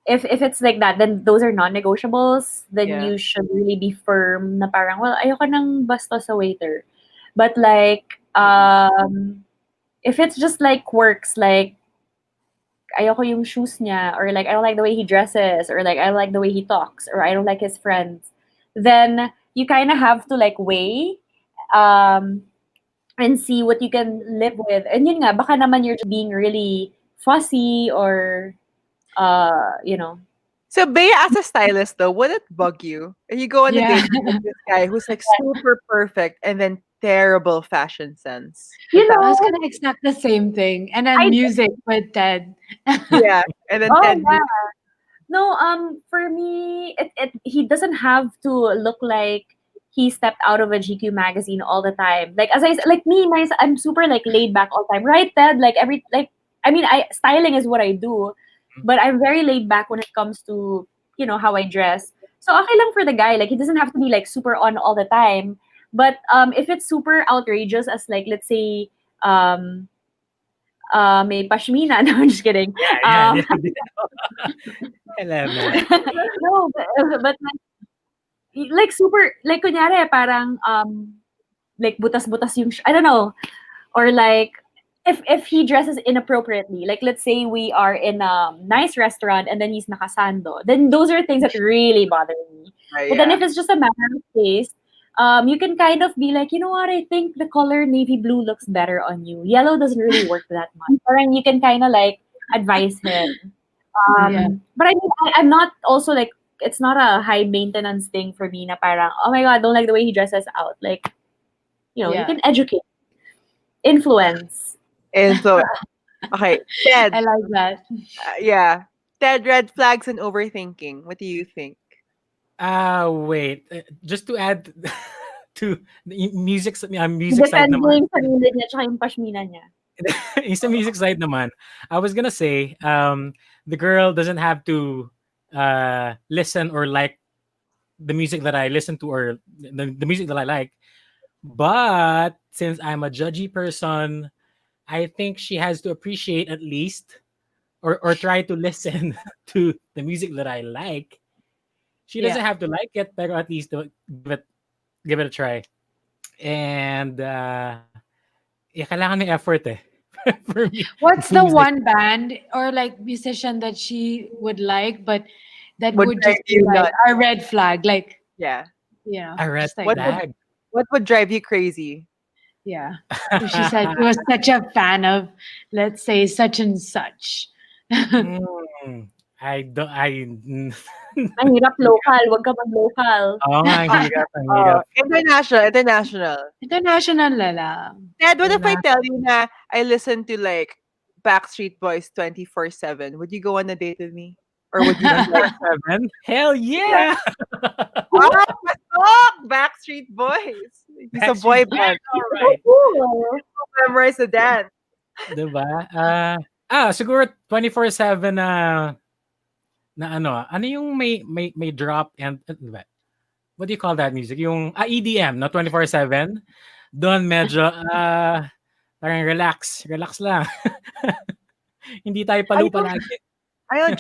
If it's like that, then those are non-negotiables. Then Yeah. you should really be firm. Na parang well, ayoko nang basta sa waiter. But like if it's just like quirks, like ayoko yung shoes niya, or like I don't like the way he dresses, or like I don't like the way he talks, or I don't like his friends, then you kind of have to like weigh um and see what you can live with. And yun nga, baka naman you're just being really fussy or you know. So Bea, as a stylist though, would it bug you? If you go on a Yeah. date with like, this guy who's like super perfect and then terrible fashion sense? Would You that I was know, gonna exact the same thing. And then I music with Ted. yeah. And then oh Ted yeah. No, for me, he doesn't have to look like he stepped out of a GQ magazine all the time. Like as I said, like me, I'm super like laid back all the time, right, Ted? Like I mean, I styling is what I do, but I'm very laid back when it comes to how I dress. So okay lang for the guy. Like he doesn't have to be like super on all the time. But if it's super outrageous, as like let's say um may pashmina. No, I'm just kidding. Yeah, Um, yeah. Alam na. no, but like super like kunyari parang like butas-butas yung I don't know, or like if he dresses inappropriately, like let's say we are in a nice restaurant and then he's nakasando, then those are things that really bother me. But then yeah. if it's just a matter of taste, you can kind of be like, you know what, I think the color navy blue looks better on you. Yellow doesn't really work that much. Or then you can kind of like advise him. Yeah. But I mean, I'm not also like it's not a high maintenance thing for me na parang, oh my god, I don't like the way he dresses out. Like, you Yeah. can educate, influence. And so okay, Ted, I like that. yeah. Ted, red flags and overthinking. What do you think? Wait. Just to add to the music side Depende naman. yung sarili niya tsaka yung pashmina niya. Yung sa music side naman, I was gonna say, the girl doesn't have to listen or like the music that I listen to, or the music that I like. But since I'm a judgy person, I think she has to appreciate at least, or try to listen to the music that I like. She doesn't Yeah. have to like it, but at least give it a try. And kailangan may effort eh. For What's the music. one band or like musician that she would like, but that Would would drive just be you like nuts. a red flag? Like, Yeah. A red just like What would that. flag. what would drive you crazy? Yeah. If she said she was such a fan of, let's say, such and such. Hmm. I don't I Ang hirap local, wag ka mag-local. Oo nga, ang hirap, ang hirap. International. International na lang. Ted, what Yun if I na. tell you na I listen to like Backstreet Boys 24/7? Would you go on a date with me? Or would you be like, 24/7? Hell yeah! ah, pasok! Backstreet Boys. He's a boy Backstreet band. Boys, alright. Cool. Memorize the dance. Diba? Siguro 24/7 na na ano yung may drop and ano ba? What do you call that music? Yung EDM, no 24/7. Doon medyo parang relax lang. Hindi tayo I palu know, palagi. I know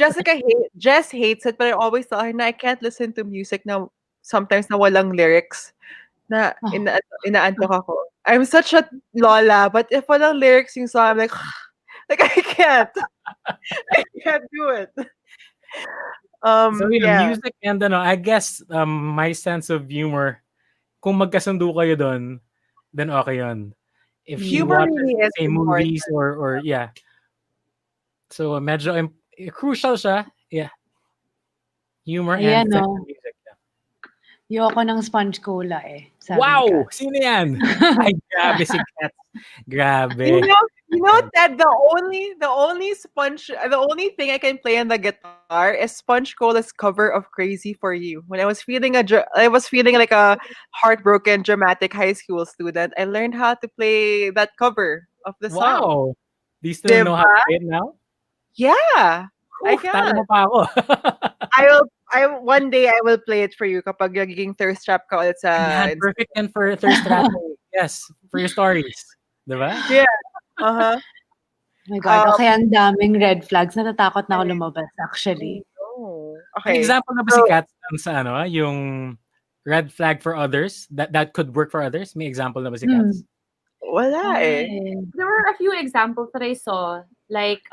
Jess hates it, but I always tell her na I can't listen to music na sometimes na walang lyrics na Oh. inaantok ako. I'm such a lola, but if walang lyrics yung song, I'm like, like I can't. I can't do it. So yeah, Yeah. music and I guess my sense of humor, kung magkasundo kayo doon, then okay yun. If she Humor Mm. watches really the is same important. movies or yeah. So medyo crucial siya. Yeah. Humor and Ayan, sense no. of music. Yeah. Ayoko ng sponge cola eh. Sabi ni Wow! Kat. Sino yan? Ay, grabe si Kat. Grabe. You know, Ted, the only thing I can play on the guitar is Sponge Cola's cover of "Crazy for You." When I was feeling like a heartbroken, dramatic high school student, I learned how to play that cover of the song. Wow! Do you still know how to Diba? play it now? Yeah, I Talo can. mo pa ako. One day I will play it for you kapag nagiging thirst trap ka ulit sa Yan, perfect yan for thirst trapping. Yes, for your stories. Diba? Yeah. Uh-huh. Oh my God. Um, Okay, ang daming red flags. Natatakot na ako lumabas, actually. Oh, May okay. example na ba So, si Kat sa yung red flag for others that could work for others? May example na ba si Kat? wala eh. There were a few examples that I saw. Like,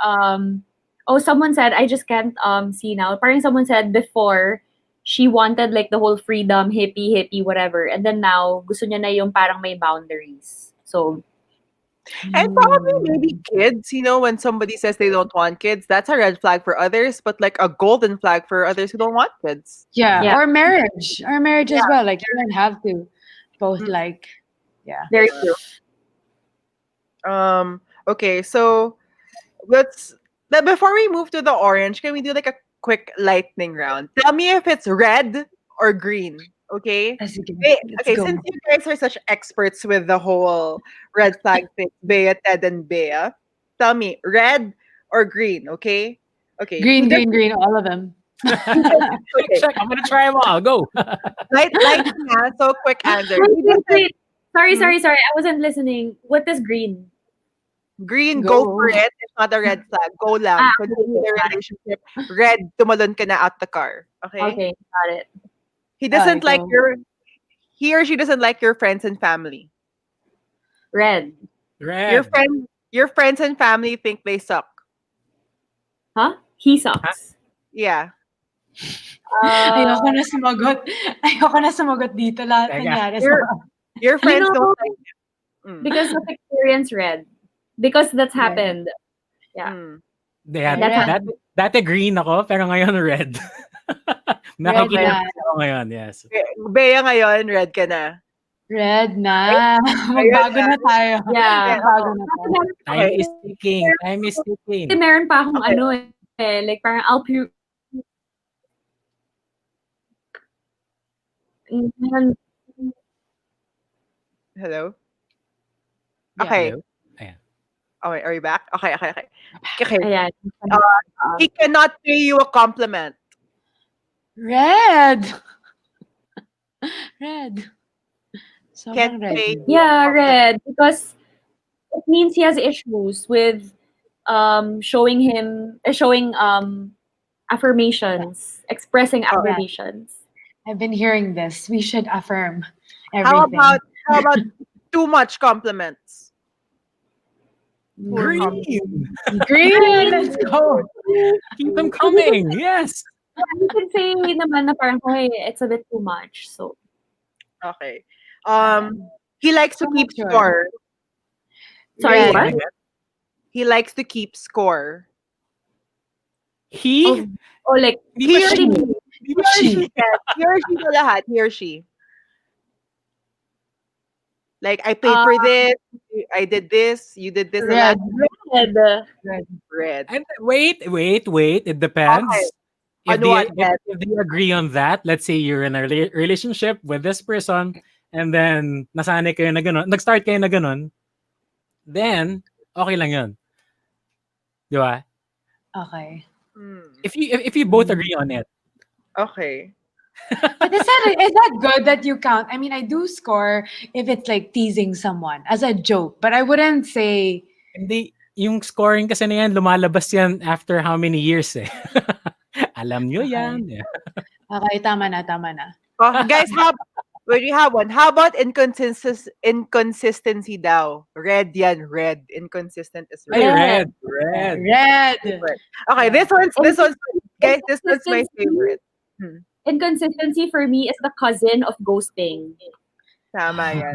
someone said, I just can't see now. Parang someone said before, she wanted like the whole freedom, hippie, whatever. And then now, gusto niya na yung parang may boundaries. So, And probably maybe kids, when somebody says they don't want kids, that's a red flag for others, but like a golden flag for others who don't want kids. Yeah. Yeah. Or marriage. Or marriage as well. Like, you don't have to both like, yeah. very true. Okay, so before we move to the orange, can we do like a quick lightning round? Tell me if it's red or green, okay? Sige, let's Okay, go. since you guys are such experts with the whole red flag thing, Bea, Ted, and Bea, tell me, red or green, okay? Okay. Green, all of them. Okay. Check, I'm gonna try them all. Go. Light na, so quick answer. Wait. Sorry. I wasn't listening. What is green? Green, go Go. for it. It's not a red flag. Go lang. Continue the relationship. Red, tumalon ka na out the car. Okay? Okay, got it. He doesn't like go. he or she doesn't like your friends and family. Red. Red. Your friends and family think they suck. Huh? He sucks. Yeah. Ayoko na sumagot dito. Lahat Teka. nangyari Your- sa Your friends know, don't like him. Because of experience, red. Because that's Red. happened. Yeah. Yeah, Red. dati green ako, pero ngayon red. Nakikita na. ko ngayon, yes. Bea ngayon, red ka na. Red na. Magbago na tayo. Yeah. Magbago na tayo. Time is ticking. Kasi meron pa akong like parang I'll puke. Meron- Hello? Yeah. Okay. Hello? Ayan. Oh, wait, are you back? Okay. Okay. Ayan. He cannot pay you a compliment. Red. Red. Sobrang Can't red. pay. Yeah, red. Because it means he has issues with showing affirmations, expressing affirmations. I've been hearing this. We should affirm How everything. about too much compliments? Green! Green? Let's go. Keep them coming! Yes! You can say naman na parang, hey, it's a bit too much. So, Okay. He likes to So keep mature. score. sorry, Red. what? He likes to keep score. He? Oh, like, Di ba He or she? she? Di ba she? He or she to lahat. He or she. Like, I paid for this. I did this. You did this. Red. red. Red. And wait. It depends. Okay. If Ano what, they, if they agree on that, let's say you're in a relationship with this person, and then nasanay kayo na ganun, nag-start kayo na ganun, then, okay lang yun. Di ba? Okay. If you both agree on it. Okay. But is that good that you count? I mean, I do score if it's like teasing someone as a joke, but I wouldn't say. Hindi, yung scoring kasi na yan, lumalabas yan after how many years eh. Alam nyo Okay. yan. Yeah. Okay, tama na, tama na. Oh, guys, we have one. How about inconsistency daw? Red yan, red. Inconsistent is Ay, red. red. Red. Okay, Yeah. guys, this one's my favorite. Inconsistency for me is the cousin of ghosting. Tama yan.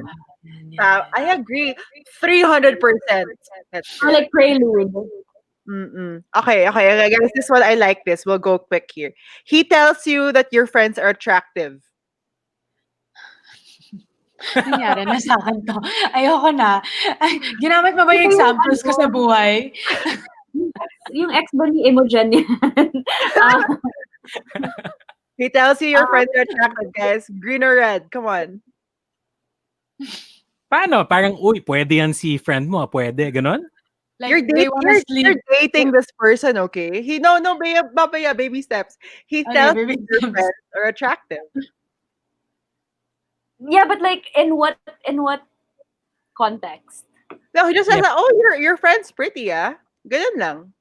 Yeah. I agree. 300%. That's Or right. like prelude. Okay, guys, this one, I like this. We'll go quick here. He tells you that your friends are attractive. Nangyari na sa akin to. Ayoko na. Ay, ginamit mo ba yung examples ko sa buhay? Yung ex ba ni Imogen yan? He tells you your friends are attractive, guys. Green or red? Come on. Paano? Parang, uy, pwede yan si friend mo. Pwede, ganon? Like, they wanna sleep. You're dating this person, okay? No, baby steps. He Okay, tells baby you your steps. friends are attractive. Yeah, but like in what context? No, he just says, Yeah. oh, your friend's pretty, ah. Ganun lang.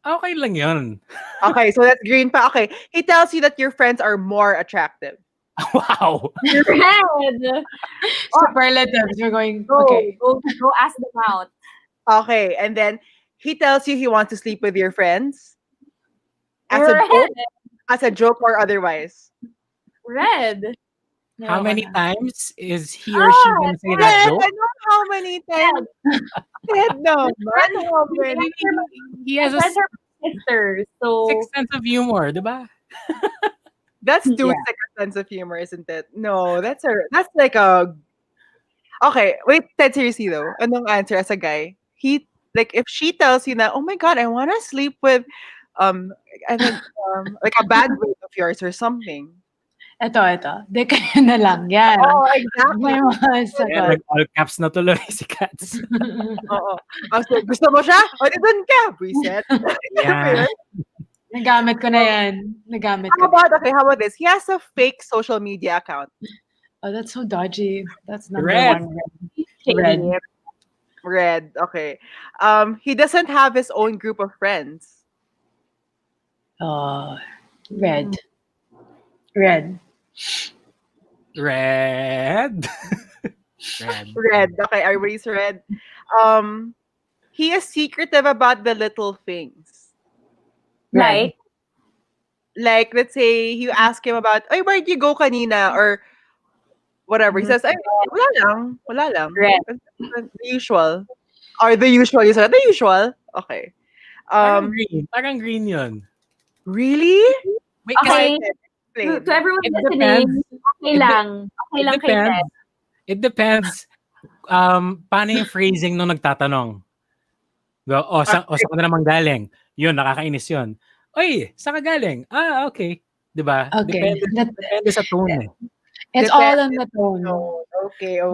Okay lang yun. Okay, so that's green pa. Okay, he tells you that your friends are more attractive. Wow. Red. Superlatives. We're going, Go, okay. go ask them out. Okay, and then he tells you he wants to sleep with your friends as Red. a joke or otherwise. Red. How Ayoko many na. times is he or she gonna say that Ted, joke? I know how many times. Ted, no, man, how many? He has a Friends are sisters, so sixth sense of humor, di ba? That's too Yeah. sick a sense of humor, isn't it? No, that's like a. Okay, wait, Ted, seriously though, anong answer as a guy? He like if she tells you that, oh my god, I want to sleep with, and then like a bad weight of yours or something. Ito. Di kayo na lang. Yan. Oh, exactly. May mga Ayan, sagot. nag-all caps na tuloy si Cats. Oo. So, gusto mo siya? O, di dun ka, Reset. Yeah. Nagamit ko na yan. Nagamit ko. How about this? He has a fake social media account. Oh, that's so dodgy. That's number Red. one. shady. Red. Okay. He doesn't have his own group of friends. Oh, red. Red. Red. Red. Okay, I raise red. He is secretive about the little things. Like, Like, let's say you ask him about, ay, where'd you go kanina? Or whatever. He says, ay, wala lang. Red. The usual. Or the usual. You said, the usual. Okay. Parang green yun. Really? Wait, kasi okay, Explain. to everyone It listening, depends. okay lang. Okay lang kay Ted. It depends. Paano yung phrasing nung nagtatanong? Sa ka na naman galing? Yun, nakakainis yun. Oy, saan ka galing? Ah, okay. Diba? Okay. Depende sa tone eh. It's all on the tone. Okay.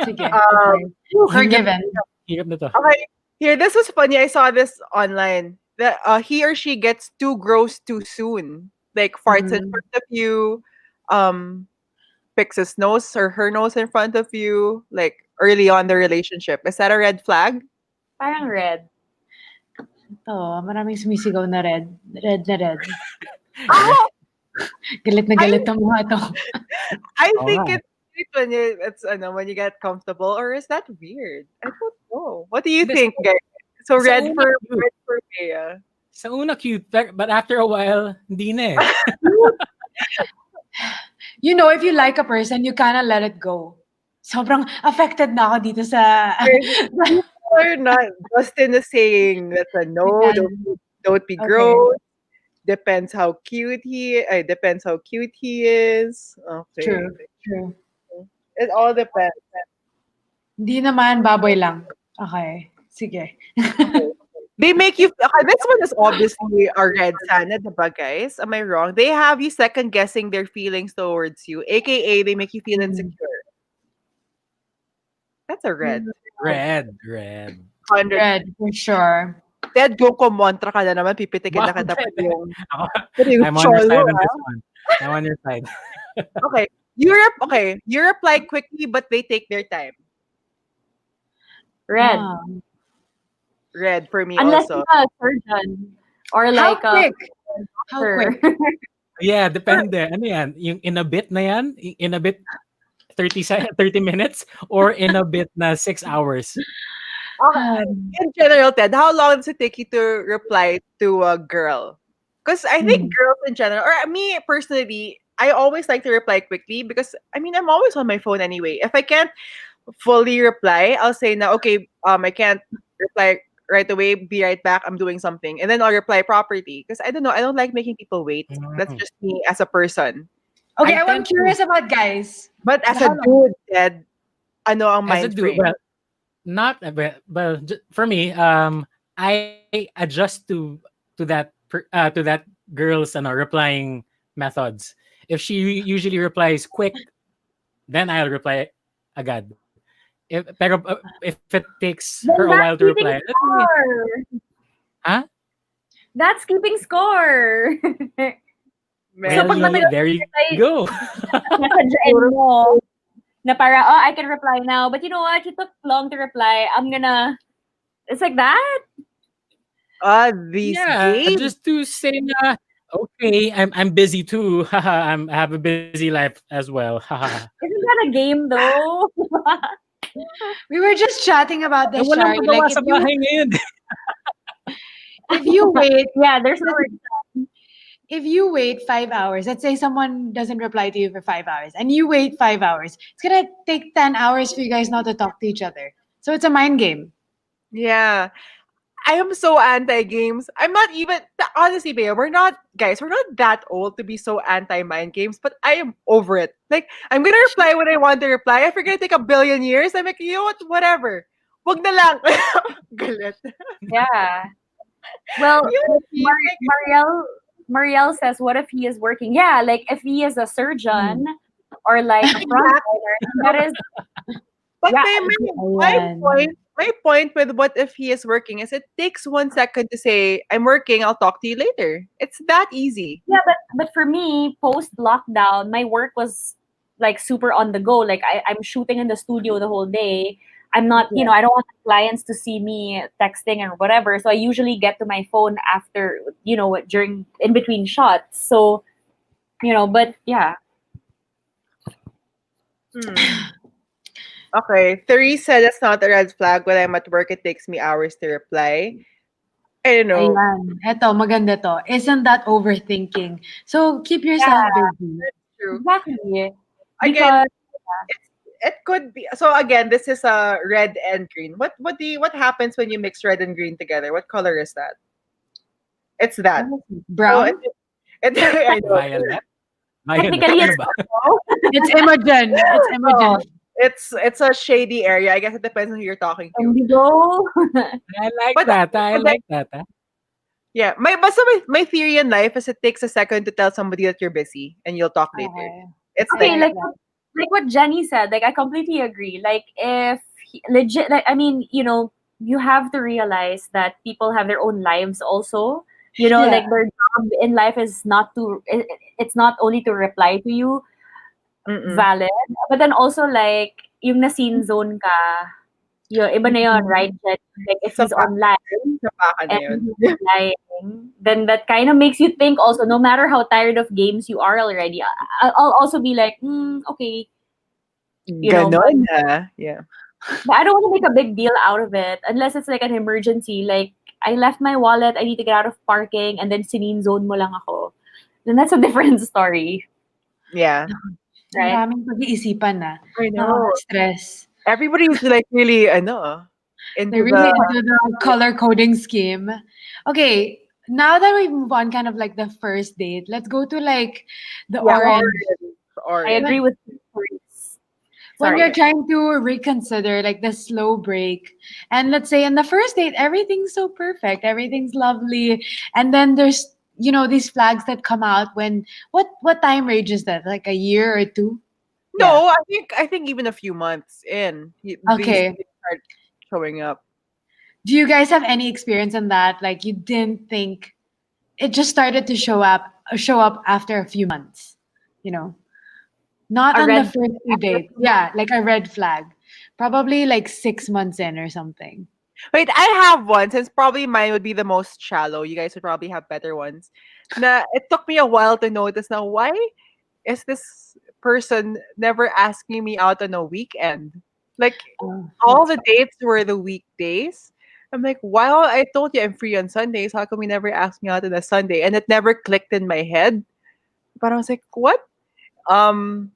Sige. Um, Forgiven. Hirap na to. Okay. Here, this was funny. I saw this online. That he or she gets too gross too soon. Like farts in front of you, picks his nose or her nose in front of you, like early on the relationship. Is that a red flag? Parang red. Ito, maraming sumisigaw na red. Red na red. Oh, Galit na galit ang mga to. I Oo think nga. it's when you get comfortable, or is that weird? I don't know. What do you Hindi, think, guys? So sa red una, for Bea. Sa una cute, but after a while, hindi na eh. You know, if you like a person, you kinda let it go. Sobrang affected na ako dito sa... Or not. Justin is saying that's a no. Don't be Okay. gross. Depends how cute depends how cute he is. Okay. True. It all depends. Hindi naman, baboy lang. Okay. Sige. They make you. Okay, this one is obviously a red sana, diba, guys? Am I wrong? They have you second guessing their feelings towards you, aka they make you feel insecure. That's a red. Red. 100. Red, for sure. Ted, kung kumontra ka na naman, pipitikin Wow, na kita Ted. pati Ako- yung I'm on your cholo, side on this ah. one. I'm on your side. Okay. You reply quickly, but they take their time. Red. Red for me Unless also. you're a surgeon or How like a quick? How doctor. quick? Yeah, depende. Ano yan? Yung in a bit na yan? In a bit 30 minutes or in a bit na 6 hours? Okay. In general, Ted, how long does it take you to reply to a girl? Because I think girls in general, or me personally, I always like to reply quickly because I mean I'm always on my phone anyway. If I can't fully reply, I'll say now, okay, I can't reply right away, be right back, I'm doing something. And then I'll reply properly. Because I don't know, I don't like making people wait. That's Mm. just me as a person. Okay, I I'm tend to, curious about guys. But as a How long? dude, Ted, ano ang as a mind dude, frame? well, not for me, I adjust to that girl's replying methods. If she usually replies quick, then I'll reply agad. If it takes her a Then while that's to reply, keeping let me, score. huh? That's keeping score. So pag Really, matagal there you reply, go. nasadyain mo na para, oh, I can reply now. But you know what? You took long to reply. It's like that. These Yeah, games. just to say na, okay, I'm busy too. Haha, I have a busy life as well. Haha. Isn't that a game though? We were just chatting about Eh, this, walang Shari. magawa Like sa bahay ngayon. if you wait Yeah, there's no if you wait 5 hours, let's say someone doesn't reply to you for 5 hours, and you wait 5 hours, it's gonna take 10 hours for you guys not to talk to each other. So it's a mind game. Yeah. I am so anti games. I'm not even honestly, Bea, we're not that old to be so anti mind games, but I am over it. Like, I'm gonna reply when I want to reply. If we're gonna take a billion years, I'm like, you know what? Whatever. Wag na lang. Galit. Yeah. Well, You know, Marielle says, what if he is working? Yeah, like if he is a surgeon or like a frontliner, that is but yeah, my point with what if he is working is it takes 1 second to say, I'm working, I'll talk to you later. It's that easy. yeah, but for me, post lockdown, my work was like super on the go. Like I'm shooting in the studio the whole day. I'm not, I don't want the clients to see me texting or whatever. So I usually get to my phone after, during in between shots. So, but yeah. Okay. Therese said that's not a red flag. When I'm at work, it takes me hours to reply. I don't know. Ayan. Eto, maganda to. Isn't that overthinking? So keep yourself busy. True. Exactly. Again, Because it could be so again, this is a red and green. What happens when you mix red and green together? What color is that? It's that. So Brown? I know. Violet? technically Ano it's ba? It's Imogen. It's Imogen. It's a shady area. I guess it depends on who you're talking to. indigo. I like But that. I like that. Huh? Yeah, my theory in life is it takes a second to tell somebody that you're busy and you'll talk later. It's Okay, like like what Jenny said, like I completely agree. Like if legit, like I mean, you have to realize that people have their own lives also. Yeah. Like their job in life is not it's not only to reply to you, valid, but then also like yung na scene zone ka, yung iba na yun, right? Like if he's online baka na and yun. he's lying, then that kind of makes you think also, no matter how tired of games you are already, I'll also be like, okay, Ganon na. Yeah. but I don't want to make a big deal out of it unless it's like an emergency. Like, I left my wallet, I need to get out of parking, and then sinin zone mo lang ako. Then that's a different story. Yeah. Right? Maraming pag-iisipan na. I know. Stress. Everybody's like really into They're really into the color coding scheme. Okay, now that we move on kind of like the first date, let's go to like the orange. I agree with Maurice. When you're trying to reconsider like the slow break, and let's say in the first date, everything's so perfect, everything's lovely, and then there's these flags that come out when what time range is that? Like a year or two? No, I think even a few months in, these Okay. things start showing up. Do you guys have any experience on that? Like you didn't think it just started to show up after a few months, you know? Not A on the red first few dates. Yeah, like a red flag. Probably like 6 months in or something. Wait, I have one since probably mine would be the most shallow. You guys would probably have better ones. Na it took me a while to notice now why is this person never asking me out on a weekend? Like Oh, all that's the dates were the weekdays. I'm like, wow, I told you I'm free on Sundays. How come you never asked me out on a Sunday? And it never clicked in my head. But I was like, what? Um,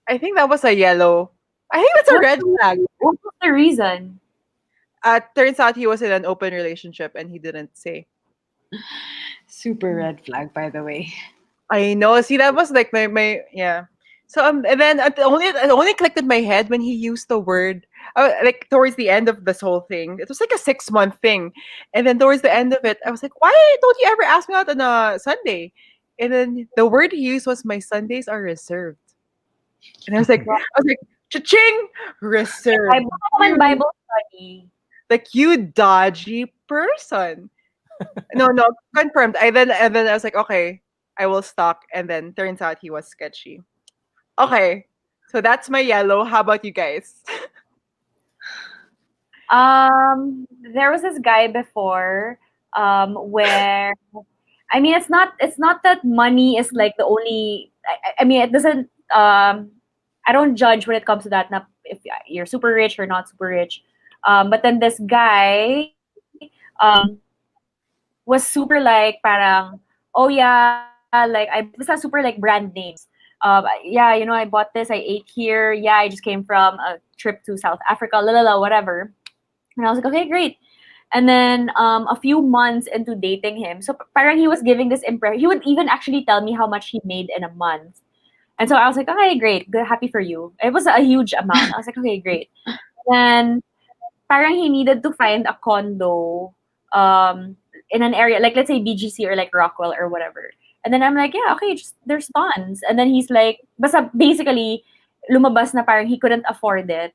I think that was a yellow. I think that's a What, red flag. what was the reason? Turns out he was in an open relationship and he didn't say. super red flag, by the way. I know. See, that was like my yeah. So and then it only clicked in my head when he used the word like towards the end of this whole thing. It was like a 6 month thing, and then towards the end of it, I was like, "Why don't you ever ask me out on a Sunday?" And then the word he used was, "My Sundays are reserved," and I was like, "Cha-ching, reserved." Bible, You Bible study. like you dodgy person. No, no, confirmed. And then I was like, okay, I will stalk. And then turns out he was sketchy. Okay, so that's my yellow. How about you guys? There was this guy before, where it's not that money is like the only. I mean, it doesn't. I don't judge when it comes to that. If you're super rich or not super rich. But then this guy, was super like parang, oh yeah, like I basta super like brand names. Yeah, I bought this, I ate here. Yeah, I just came from a trip to South Africa, la la la, whatever. And I was like, okay, great. And then a few months into dating him, so parang he was giving this impression. He would even actually tell me how much he made in a month. And so I was like, okay, great, good, happy for you. It was a huge amount. I was like, okay, great. Then parang he needed to find a condo in an area like let's say BGC or like Rockwell or whatever. And then I'm like, yeah, okay, just there's tons. And then he's like, basta basically lumabas na parang he couldn't afford it.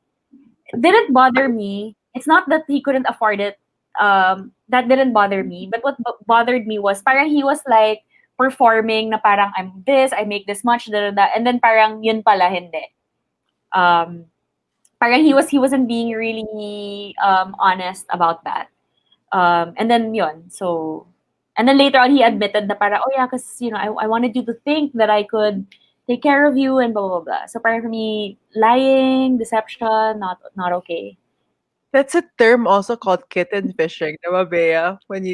Didn't bother me. It's not that he couldn't afford it. That didn't bother me. But what bothered me was parang he was like performing na parang I'm this, I make this much, da, da, da. And then parang yun pala hindi. Um, Parang he wasn't being really honest about that. And then yun, so and then later on he admitted na parang, oh yeah, because I wanted you to think that I could take care of you and blah blah blah. So parang for me, lying, deception, not okay. That's a term also called kitten fishing, diba, Bea? When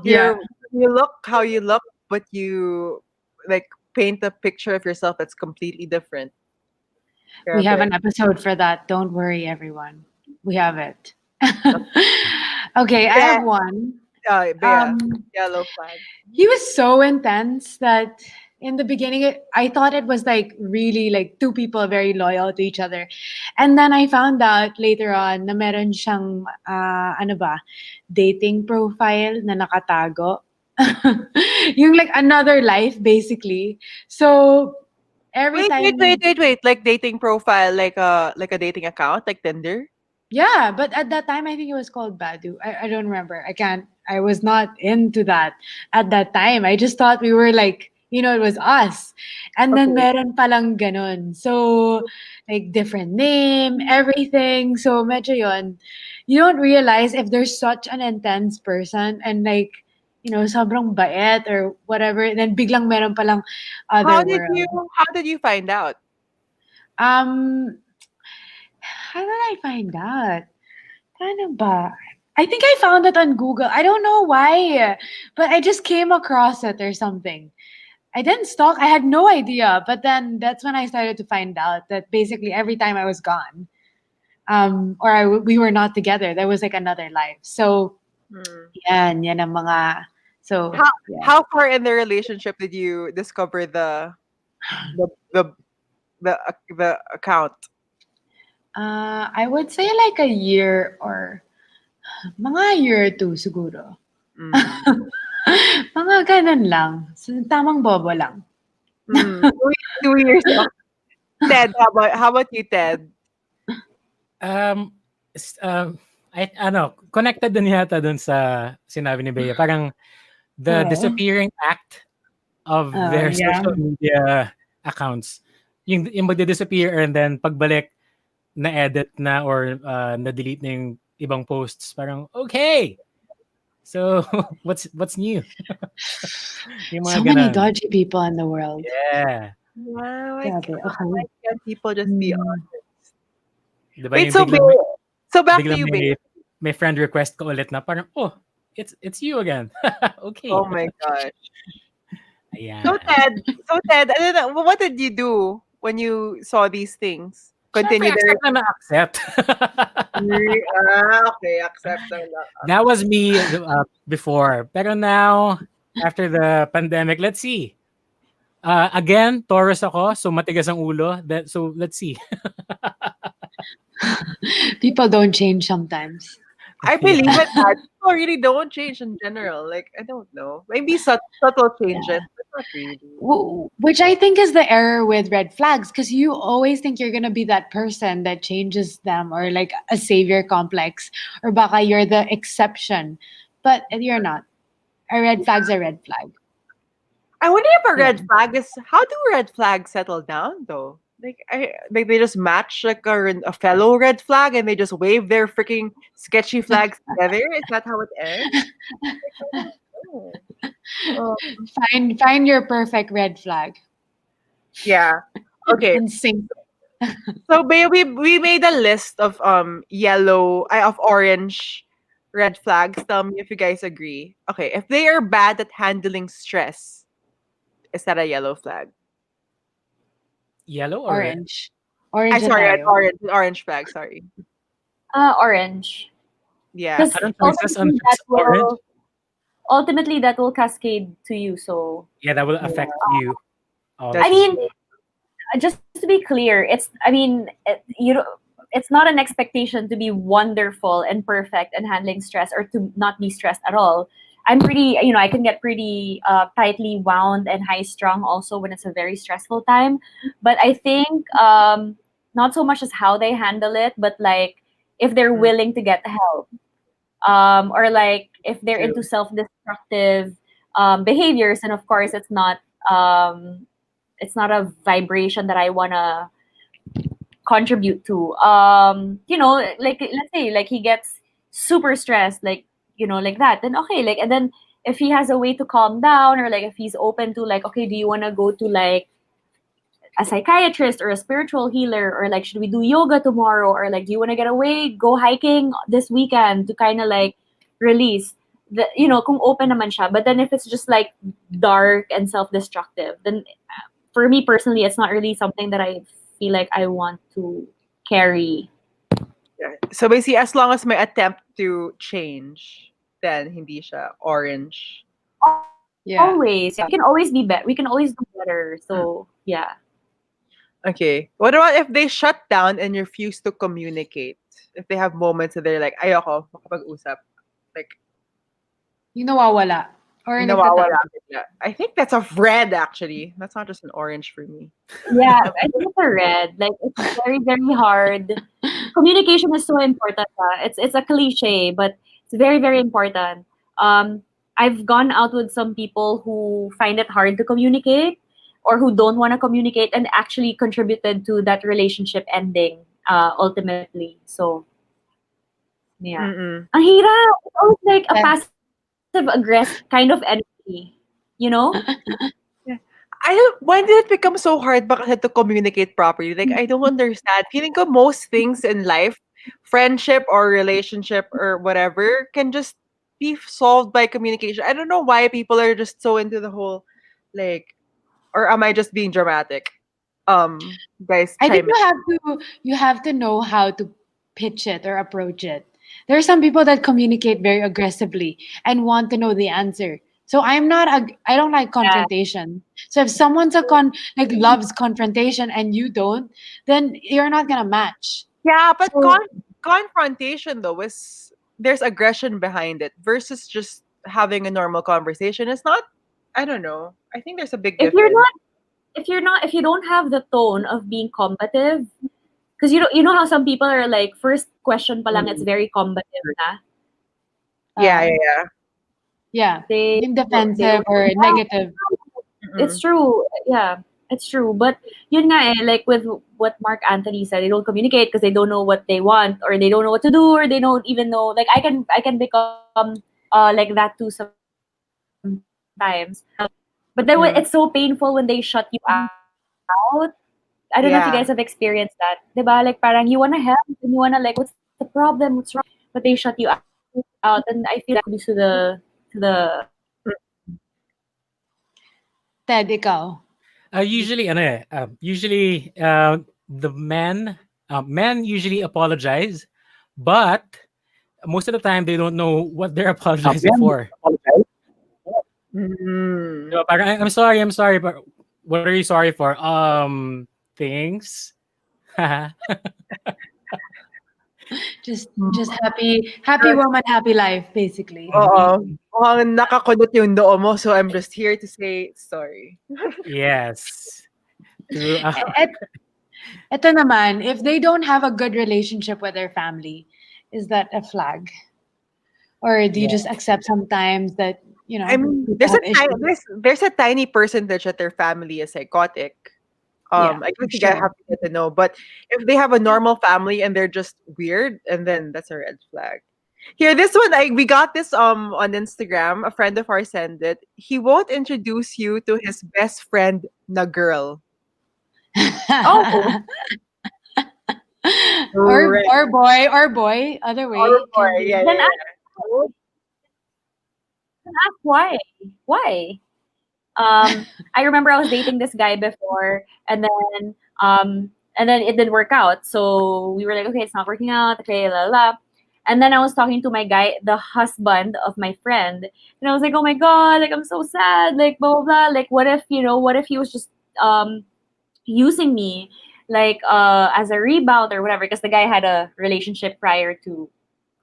Yeah. you look how you look, but you like paint a picture of yourself that's completely different. We have Grabe. an episode for that. Don't worry, everyone. We have it. Okay, I Yeah, have one. Bea, Um, yellow flag. he was so intense that in the beginning I thought it was like really like two people very loyal to each other. And then I found out later on na meron siyang ano ba, dating profile na nakatago. Yung like another life basically. So every Wait, wait, wait, time wait, wait. Like dating profile, like a dating account, like Tinder. yeah, but at that time I think it was called Badu. I don't remember. I was not into that at that time. I just thought we were like, it was us. And then Okay. meron palang ganon. So like different name, everything. So medyo yun. You don't realize if there's such an intense person and like, sobrang bait or whatever, then biglang meron palang How other did you world. how did you find out? Um, how did I find out? Paano ba? I think I found it on Google. I don't know why, but I just came across it or something. I didn't stalk. I had no idea. But then that's when I started to find out that basically every time I was gone, or we were not together, there was like another life. So, Hmm. yan ang mga, so, How yeah. how far in the relationship did you discover the the the account? I would say like a year or mga year or two siguro. Mm. Mga ganun lang. So, tamang bobo lang. Mm. 2 years. Ted, how about you, Ted? Um, s- um, connected din yata dun sa sinabi ni Bea. Parang the Oh. disappearing act of Oh, their yeah. social media accounts. Yung magdi-disappear and then pagbalik, na-edit na or na-delete na yung ibang posts. Parang, okay! So, what's new? Yung mga So many ganon. dodgy people in the world. Yeah. Wow, Grabe, okay. why can't people just be Mm. honest? Diba Wait, yung so biglang, so back to biglang you, babe. may friend request ka ulit na parang, oh, it's you again. Okay. Oh my gosh. Ayan. So Ted, I don't know, what did you do when you saw these things? Siyempre, Continue the accept na na-accept. okay, accept na lang. That was me before. Pero now, after the pandemic, let's see. Again, Taurus ako, so matigas ang ulo. So let's see. People don't change sometimes. I believe in that. People really don't change in general. Like, I don't know. Maybe subtle changes, but not really. Which I think is the error with red flags, because you always think you're gonna be that person that changes them, or like a savior complex, or baka you're the exception, but you're not. A red flag's a red flag. I wonder if a Yeah. red flag is, how do red flags settle down though? Like they just match like a fellow red flag and they just wave their freaking sketchy flags together. Is that how it ends? Like, I don't know. Find your perfect red flag Yeah. Okay. and sing. So we made a list of of orange red flags. Tell me if you guys agree. Okay, if they are bad at handling stress, is that a yellow flag? Yellow or red? Orange. Orange na Sorry, tayo. orange flag. Sorry. Orange. Yeah. Because Anong choices on orange? ultimately that will cascade to you. So Yeah, that will affect you. That's I mean, just to be clear, it's it's not an expectation to be wonderful and perfect and handling stress, or to not be stressed at all. I'm pretty, I can get pretty tightly wound and high strung also when it's a very stressful time. But I think not so much as how they handle it, but like if they're willing to get help, or like if they're True. into self-destructive behaviors, and of course it's not a vibration that I wanna contribute to. Like let's say like he gets super stressed, like like that, then okay, like, and then if he has a way to calm down, or like if he's open to like, okay, do you want to go to like a psychiatrist or a spiritual healer, or like should we do yoga tomorrow, or like do you want to get away, go hiking this weekend to kind of like release the, kung open naman siya. But then if it's just like dark and self-destructive, then for me personally, it's not really something that I feel like I want to carry. Yeah. So basically, as long as may attempt to change, then hindi siya orange. Yeah. Always, we can always be better. We can always do better. So yeah. Okay. What about if they shut down and refuse to communicate? If they have moments that they're like, ayoko makapag-usap. Like, Nawawala. Or nawawala nagtatago. bigla. I think that's a red actually. That's not just an orange for me. Yeah, I think it's a red. Like it's very, very hard. Communication is so important. It's a cliche, but it's very, very important. I've gone out with some people who find it hard to communicate, or who don't want to communicate, and actually contributed to that relationship ending ultimately. So yeah. Mm-mm. Ang hirap. It's always like a Yeah. passive aggressive kind of energy, When did it become so hard ba kasi to communicate properly? Like, I don't understand. Feeling ko most things in life, friendship or relationship or whatever, can just be solved by communication. I don't know why people are just so into the whole, like, or am I just being dramatic? Guys, I think chime in. you have to know how to pitch it or approach it. There are some people that communicate very aggressively and want to know the answer. So I don't like confrontation. So if someone's loves confrontation and you don't, then you're not gonna match. Yeah, but So confrontation though is there's aggression behind it versus just having a normal conversation. It's not. I don't know. I think there's a big if difference. you don't have the tone of being combative, Because you know how some people are like, first question pa lang, it's very combative na. Yeah, Um, yeah, yeah. Yeah. they Yung they defensive don't. or negative. It's Mm-mm. true. Yeah, it's true. But yun nga like with what Mark Anthony said, they don't communicate because they don't know what they want or they don't know what to do or they don't even know. Like I can become like that too sometimes. But then it's so painful when they shut you out. I don't know if you guys have experienced Yeah. that. Diba? Like parang you wanna help and you wanna like, what's the problem? What's wrong? But they shut you out, and I feel like that contributes to the Ted, ikaw. Usually, ano usually, the men usually apologize, but most of the time they don't know what they're apologizing for. Mm. Diba? Parang, I'm sorry, but what are you sorry for? Things. Just happy woman, happy life, basically. Oo. Mhm. Mukhang nakakunot yung noo mo, so I'm just here to say sorry. Yes. True. Et, eto naman, if they don't have a good relationship with their family, is that a flag? Or do you Yeah. just accept sometimes that, I mean, people have issues? there's a tiny percentage that their family is psychotic. Yeah, I for guess you gotta sure. have to get to know. But if they have a normal family and they're just weird, and then that's a red flag. Here, this one, we got this on Instagram. A friend of ours sent it. He won't introduce you to his best friend, na girl. oh Right. or boy, other Or way can boy. be. Yeah, then yeah, ask why. I remember I was dating this guy before, and then it didn't work out. So we were like, okay, it's not working out. Okay, la la. La. And then I was talking to my guy, the husband of my friend, and I was like, oh my god, like I'm so sad, like blah blah blah. Like what if he was just using me like as a rebound or whatever? Because the guy had a relationship prior to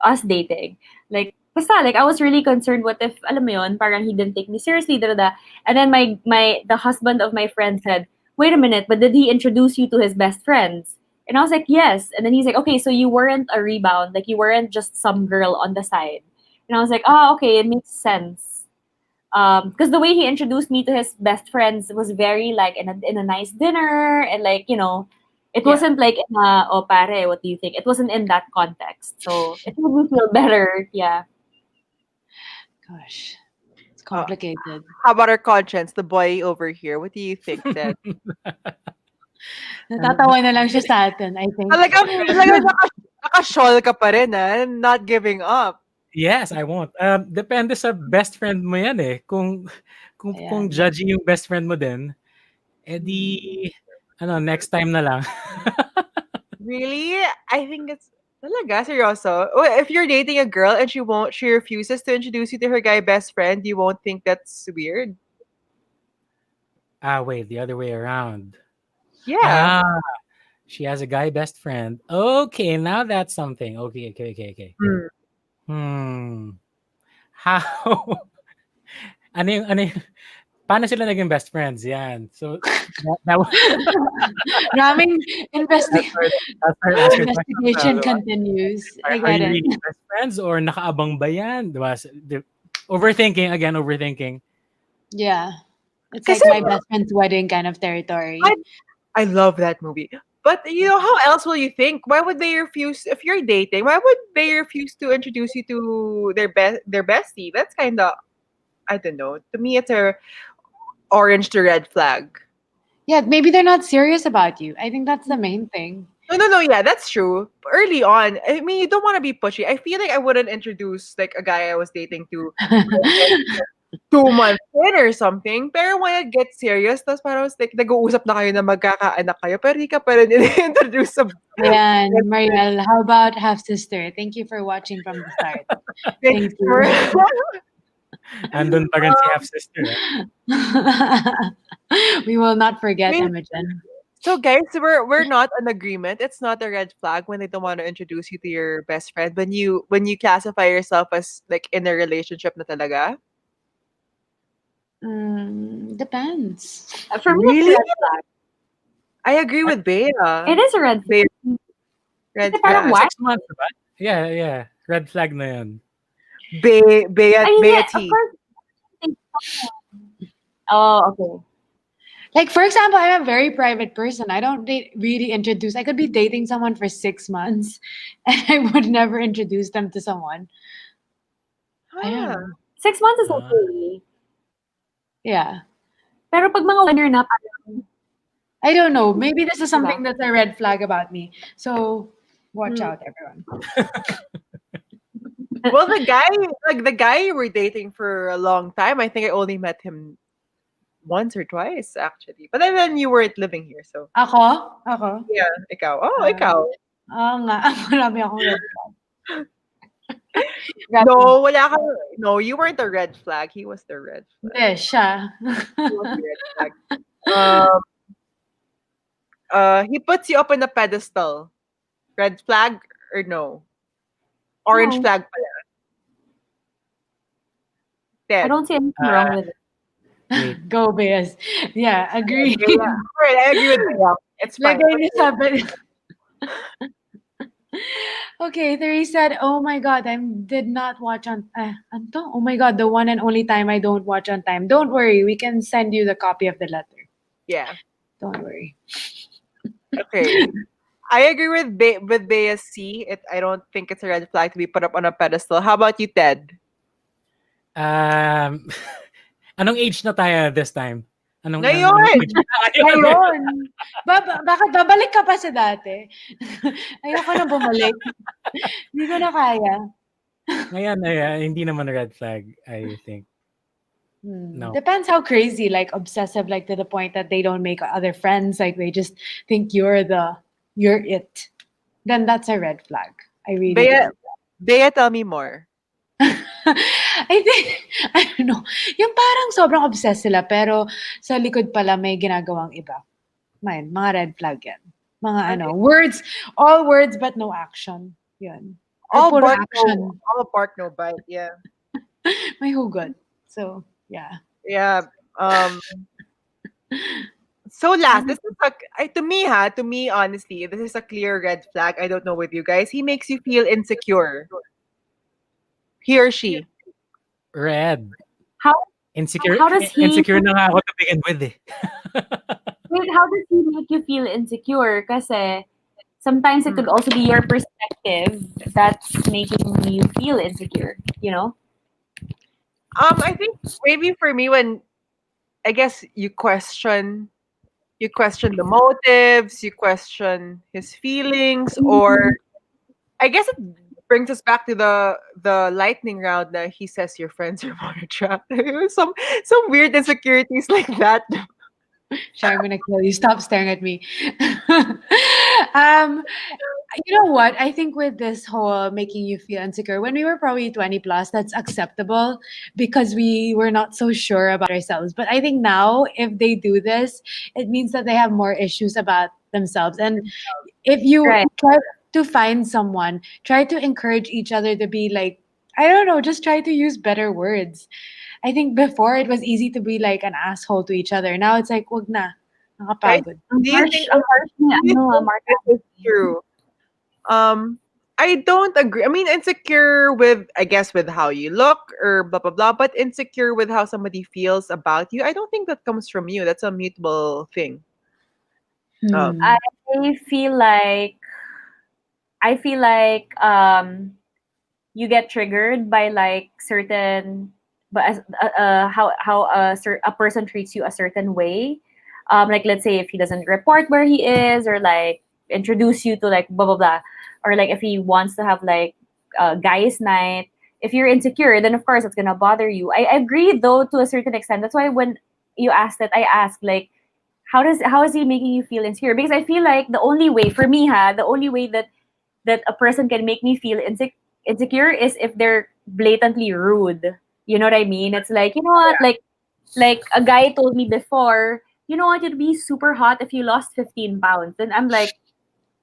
us dating. Like, basta, like, I was really concerned, what if, alam mo yun, parang he didn't take me seriously, da, da, da. And then the husband of my friend said, wait a minute, but did he introduce you to his best friends? And I was like, yes. And then he's like, okay, so you weren't a rebound, like, you weren't just some girl on the side. And I was like, oh, okay, it makes sense. Because the way he introduced me to his best friends was very like in a nice dinner and like it Yeah. wasn't like in a, oh pare, what do you think? It wasn't in that context, so it made me feel better. Yeah. Gosh, it's Uh, complicated. how about our conscience, the boy over here? What do you think, Ted? Natatawa na lang siya sa atin, I think. Talagang naka-shawl ka pa rin, not giving up. Yes, I won't. Depende sa best friend mo yan eh. Kung Ayan. judgy yung best friend mo din, edi next time na lang. Really? I think it's talaga seryoso. Oh, if you're dating a girl and she refuses to introduce you to her guy best friend, you won't think that's weird. Wait, the other way around. Yeah. Ah, she has a guy best friend. Okay, now that's something. Okay. Hmm. Hmm. How? Ano yung, paano sila naging best friends? Yan. So, that was, Raming that's her, that's her, that's her question. investigation continues. I Are get you it. really best friends or nakaabang ba yan? Diba? Overthinking, again, overthinking. Yeah. It's Kasi like my best friend's wedding kind of territory. I love that movie. But how else will you think? Why would they refuse if you're dating? Why would they refuse to introduce you to their bestie? That's kind of, I don't know. To me, it's a orange to red flag. Yeah, maybe they're not serious about you. I think that's the main thing. No. Yeah, that's true. Early on, I mean, you don't want to be pushy. I feel like I wouldn't introduce like a guy I was dating to 2 months in or something. Pero when it gets serious, tapos parang like, nag-uusap na kayo na magkakaanak kayo, pero di ka pa rin introduce sa Ayan, Mariel, how about half sister? Thank you for watching from the start. Thank you. Andun pa rin si half-sister. We will not forget Wait. Imogen. So guys, we're not an agreement. It's not a red flag when they don't want to introduce you to your best friend. When you classify yourself as like in a relationship na talaga. Depends. For me, it's a Really? red flag. I agree with Bea. It is a red flag. Bea, Red Parang flag. what? 6 months, diba? Yeah. Red flag na yun. I mean, yeah, of Beati. course. Oh, okay. Like, for example, I'm a very private person. I don't really introduce. I could be dating someone for 6 months, and I would never introduce them to someone. I don't Ah. know. 6 months is Ah. okay. Yeah. Pero pag mga 1 year na, parang, I don't know. Maybe this is diba? something that's a red flag about me. So watch Hmm. out, everyone. Well, the guy you were dating for a long time, I think I only met him once or twice actually. But then you weren't living here, so Ako? yeah, ikaw. Oh, Ah, ikaw. oo nga. Marami akong red flag. Grabe. No, wala kang, no, you weren't the red flag. He was the red flag. Hindi, siya. He was the red flag. He puts you up on a pedestal. Red flag or no? Orange No, flag pala. I Ted. don't see anything Uh, wrong with it. wait. Go, Beas. Yeah, agree. Okay, yeah. Alright, I agree with Bea. It's fine. Lagay niyo sa Okay, Therese said, "Oh my God, I did not watch on. Anto? Oh my God, the one and only time I don't watch on time. Don't worry, we can send you the copy of the letter. Yeah. Don't worry." Okay. I agree with with Bea C. I don't think it's a red flag to be put up on a pedestal. How about you, Ted? Um, anong age na tayo this time? Anong Ngayon! age? Ayun. Ayun. Bakit babalik ka pa sa dati? Ayoko na bumalik. Hindi ko na kaya. Ngayon, hindi naman red flag, I think. No. Depends how crazy, like obsessive, like to the point that they don't make other friends, like they just think you're it. Then that's a red flag. I really Bea, believe Bea, tell me more. I think, I don't know, yung parang sobrang obsessed sila, pero sa likod pala may ginagawang iba. Mga red flag yan. Mga words, all words but no action. Yun. Or All puro bark, action. no bite. Yeah. May hugot. So, yeah. Yeah. So last, this is to me, honestly, this is a clear red flag. I don't know with you guys. He makes you feel insecure. He or she. Red. How Insecure, how does he insecure na nga ako to begin with eh. wait, how does he make you feel insecure? Kasi sometimes it could also be your perspective that's making you feel insecure, you know? I think maybe for me when I guess you question the motives, you question his feelings, or I guess it brings us back to the lightning round that he says your friends are more attractive. Some weird insecurities like that. Shy, I'm gonna kill you. Stop staring at me. um, you know what? I think with this whole making you feel insecure, when we were probably 20 plus, that's acceptable because we were not so sure about ourselves. But I think now, if they do this, it means that they have more issues about themselves. And if you Right. try to find someone, try to encourage each other to be like, I don't know, just try to use better words. I think before it was easy to be like an asshole to each other. Now it's like, wag na. Right? Nakapagod. Do you think Ang harsh niya, do you think Mark. this is true? I don't agree. I mean, insecure with, I guess, with how you look or blah blah blah, but insecure with how somebody feels about you. I don't think that comes from you. That's a mutable thing. Hmm. I feel like you get triggered by like certain but as how a person treats you a certain way. Like let's say if he doesn't report where he is or like introduce you to like blah blah blah, or like if he wants to have like guys night. If you're insecure, then of course it's gonna bother you. I agree though to a certain extent. That's why when you asked that, I asked like how is he making you feel insecure? Because I feel like the only way for me, the only way that a person can make me feel insecure is if they're blatantly rude. You know what I mean? It's like, you know what, like a guy told me before, you know what, you'd be super hot if you lost 15 pounds. And I'm like,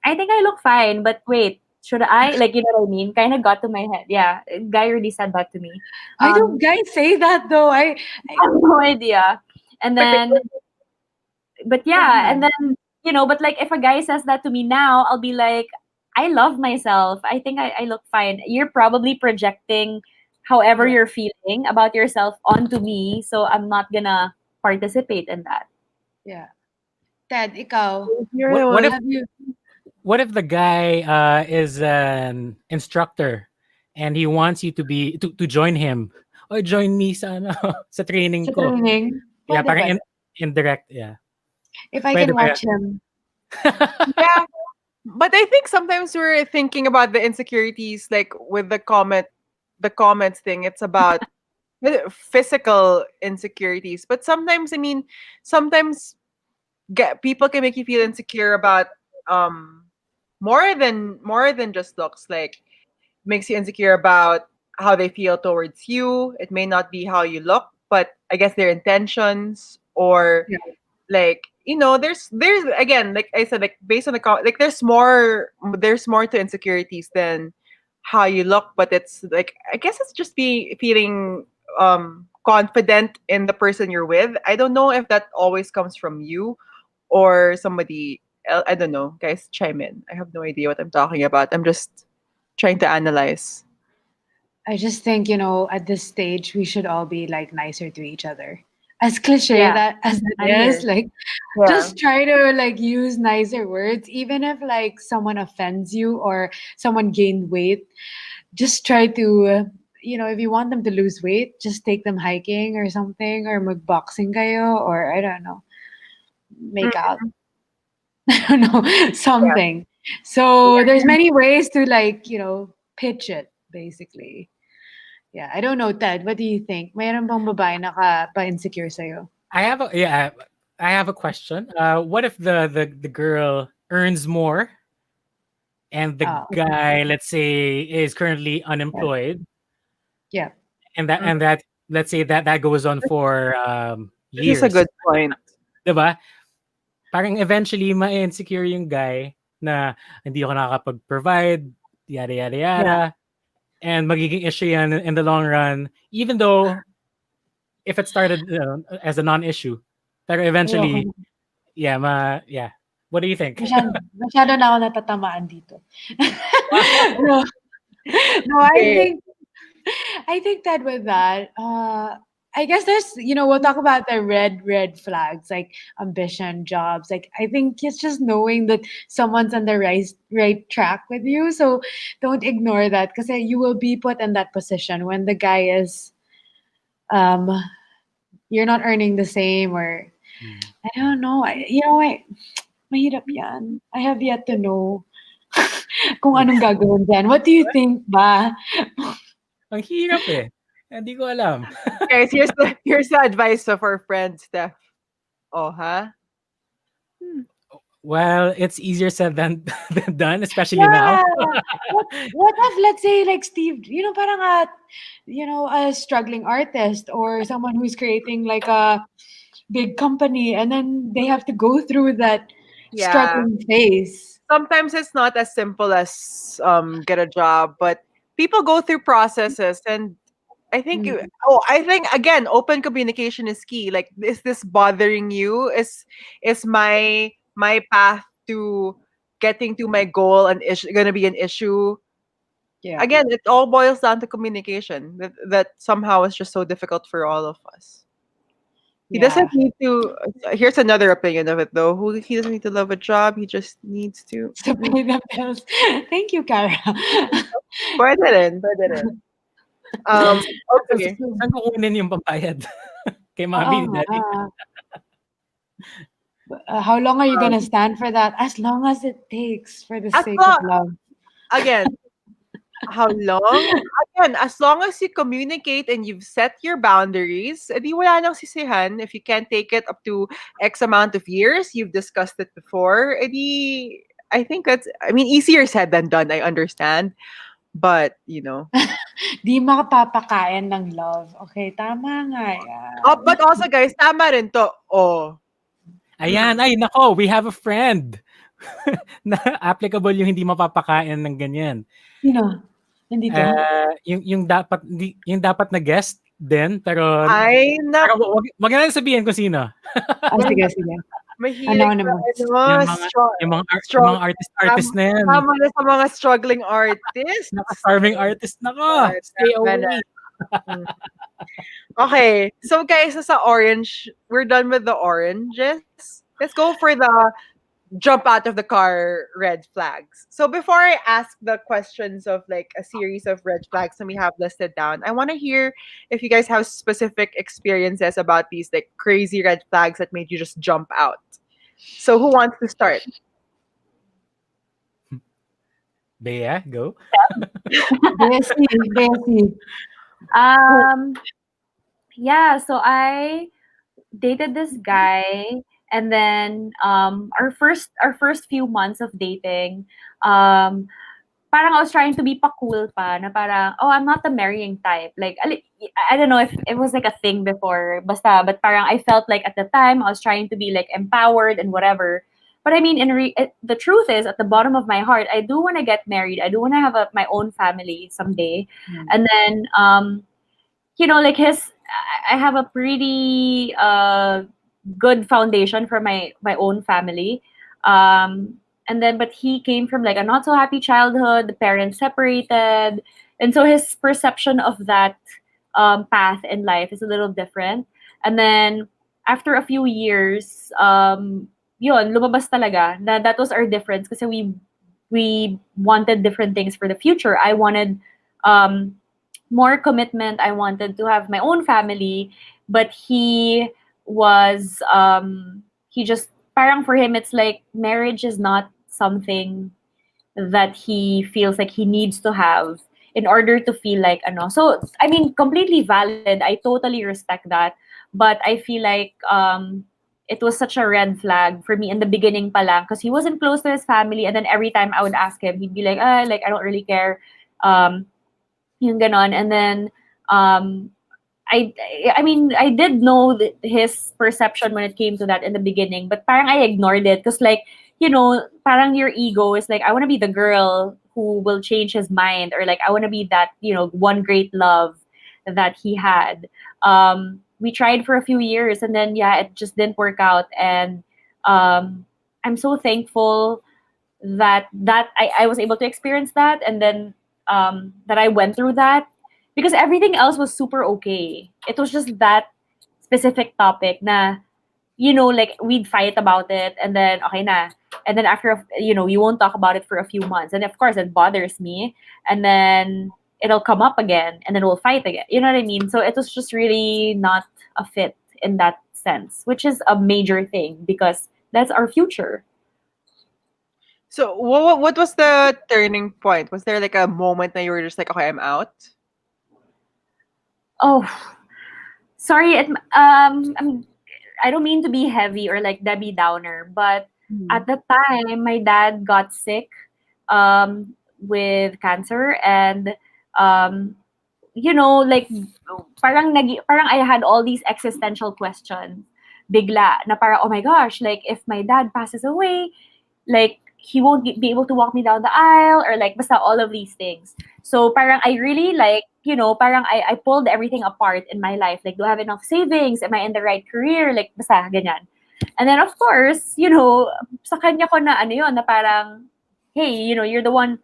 I think I look fine, but wait, should I? Like, you know what I mean? Kind of got to my head. Yeah, a guy really said that to me. Why do guys say that though? I have no idea. And then, but yeah, and then, you know, but like if a guy says that to me now, I'll be like, I love myself. I think I look fine. You're probably projecting however Yeah. you're feeling about yourself onto me, so I'm not gonna participate in that. Yeah. Ted, ikaw, You're What the what if one. have you? what if the guy is an instructor and he wants you to join him? Oh, join me sa ano, sa training Sa ko. training? Yeah, Pwede, parang pwede. indirect, yeah. If I Pwede can ba watch him. Yeah, but I think sometimes we're thinking about the insecurities, like with the comments thing. It's about physical insecurities, but sometimes, I mean, sometimes people can make you feel insecure about um more than just looks. Like makes you insecure about how they feel towards you. It may not be how you look, but I guess their intentions, or Yeah. like, there's again, like I said, like based on like there's more to insecurities than how you look. But it's like, I guess it's just feeling confident in the person you're with. I don't know if that always comes from you or somebody else. I don't know, guys, chime in. I have no idea what I'm talking about. I'm just trying to analyze. I just think, at this stage, we should all be like nicer to each other. As cliche Yeah, that as it I'm is, here. like Yeah. just try to like use nicer words, even if like someone offends you or someone gained weight. Just try to, if you want them to lose weight, just take them hiking or something, or magboxing kayo, or I don't know, make out. Mm, I don't know, yeah. something. So there's many ways to like, pitch it basically. Yeah, I don't know, Ted. What do you think? Mayroon bang babae pa-insecure sa'yo? I have a question. What if the girl earns more and the Oh, guy, let's say, is currently yeah. unemployed, Yeah. Mm, and that let's say that goes on for this is a years, good point. 'di ba? Parang eventually ma-insecure yung guy na hindi ako nakakapag-provide, yada yada Yeah. yada, and magiging issue yan in the long run, even though if it started as a non-issue, pero Ayoko eventually, na. yeah. What do you think? Masyado na ako natatamaan dito. No, no, Okay. I think that with that, I guess there's, we'll talk about the red flags, like ambition, jobs. Like, I think it's just knowing that someone's on the right track with you. So don't ignore that, because you will be put in that position when the guy is, um, you're not earning the same, or Hmm. I don't know. Mahirap yan. I have yet to know kung anong gagawin dyan. What do you think ba? Ang hirap eh. Hindi ko alam. Guys, here's the advice of our friend Steph. Oh, huh? Well, it's easier said than, than done, especially now. Yeah. What if, let's say, like Steve, parang a struggling artist or someone who's creating like a big company, and then they have to go through that Yeah. struggling phase. Sometimes it's not as simple as get a job, but people go through processes, and I think Mm, I think again, open communication is key. Like, is this bothering you? Is my path to getting to my goal an issue, gonna be an issue? yeah. Again, it all boils down to communication. That somehow is just so difficult for all of us. He doesn't Yeah. need to. Here's another opinion of it, though. He doesn't need to love a job. He just needs to. To pay the bills. Thank you, Kara. Pwede rin, pwede rin. Okay. Saan kukunin yung pambayad? Kay Oo mami ni nga. daddy. How long are you Um, gonna stand for that? As long as it takes, for the as sake of long love. again, how long? Again, as long as you communicate and you've set your boundaries, edi wala nang sisihan. If you can't take it up to X amount of years, you've discussed it before, edi I think I mean, easier said than done, I understand. But, Di makapapakain ng love. Okay, tama nga yan. but also, guys, tama rin to. Oh. Ayan, ay nako, we have a friend na applicable yung hindi mapapakain ng ganyan. Sino? Nandito? Yung dapat na guest din, pero Ay, wag na lang sabihin kung sino. Ah, sige, sige. Mahilig sa Anonymous. Yung ano, mga strong, yung strong, mga artist na yan. tama na sa mga struggling artists. Naka-starving artist na ka. God, Stay tama na. away. Mm. Okay, so guys, sa orange, we're done with the oranges. Let's go for the jump out of the car red flags. So before I ask the questions of like a series of red flags that we have listed down, I want to hear if you guys have specific experiences about these like crazy red flags that made you just jump out. So who wants to start? Bea, go. Bessie. Um, yeah, so I dated this guy, and then our first few months of dating, um parang I was trying to be pa cool pa na parang, oh, I'm not the marrying type. Like, I don't know if it was like a thing before, basta, but parang I felt like at the time I was trying to be like empowered and whatever. But I mean, the truth is, at the bottom of my heart, I do want to get married. I do want to have my own family someday. And then, like I have a pretty good foundation for my own family. And then, but he came from like a not so happy childhood. The parents separated, and so his perception of that path in life is a little different. And then after a few years, yun, lumabas talaga na that was our difference kasi we wanted different things for the future. I wanted um more commitment. I wanted to have my own family, but he just, parang for him it's like marriage is not something that he feels like he needs to have in order to feel like ano. So I mean, completely valid. I totally respect that, but I feel like it was such a red flag for me in the beginning pa lang because he wasn't close to his family, and then every time I would ask him, he'd be like, like I don't really care. Yung ganon. And then I I mean, I did know his perception when it came to that in the beginning, but parang I ignored it because like, parang your ego is like, I want to be the girl who will change his mind, or like I want to be that, one great love that he had. We tried for a few years, and then yeah, it just didn't work out. And I'm so thankful that I was able to experience that, and then that I went through that, because everything else was super okay. It was just that specific topic na, like we'd fight about it, and then okay na. And then after, you won't talk about it for a few months. And of course, it bothers me. And then it'll come up again, and then we'll fight again. You know what I mean? So it was just really not a fit in that sense, which is a major thing because that's our future. So what was the turning point? Was there like a moment that you were just like, okay, I'm out? Oh, sorry. I don't mean to be heavy or like Debbie Downer, but at the time, my dad got sick with cancer, and like parang I had all these existential questions. Bigla na parang, oh my gosh, like if my dad passes away, like he won't be able to walk me down the aisle, or like basta all of these things. So parang I really like, parang I pulled everything apart in my life. Like, do I have enough savings? Am I in the right career? Like basta ganyan. And then of course, sa kanya ko na ano yun, na parang, hey, you're the one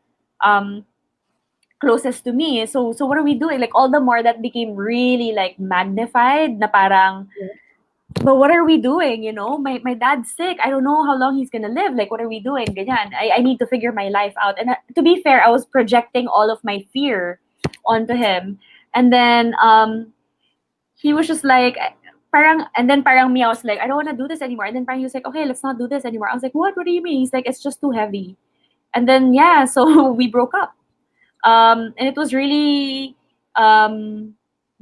closest to me. So what are we doing? Like all the more that became really like magnified na parang, but what are we doing? My dad's sick. I don't know how long he's gonna live. Like, what are we doing? Ganyan. I need to figure my life out. And to be fair, I was projecting all of my fear onto him. And then he was just like, and then parang me, I was like, I don't want to do this anymore. And then parang he was like, okay, let's not do this anymore. I was like, what do you mean? He's like, it's just too heavy. And then yeah, so we broke up. And it was really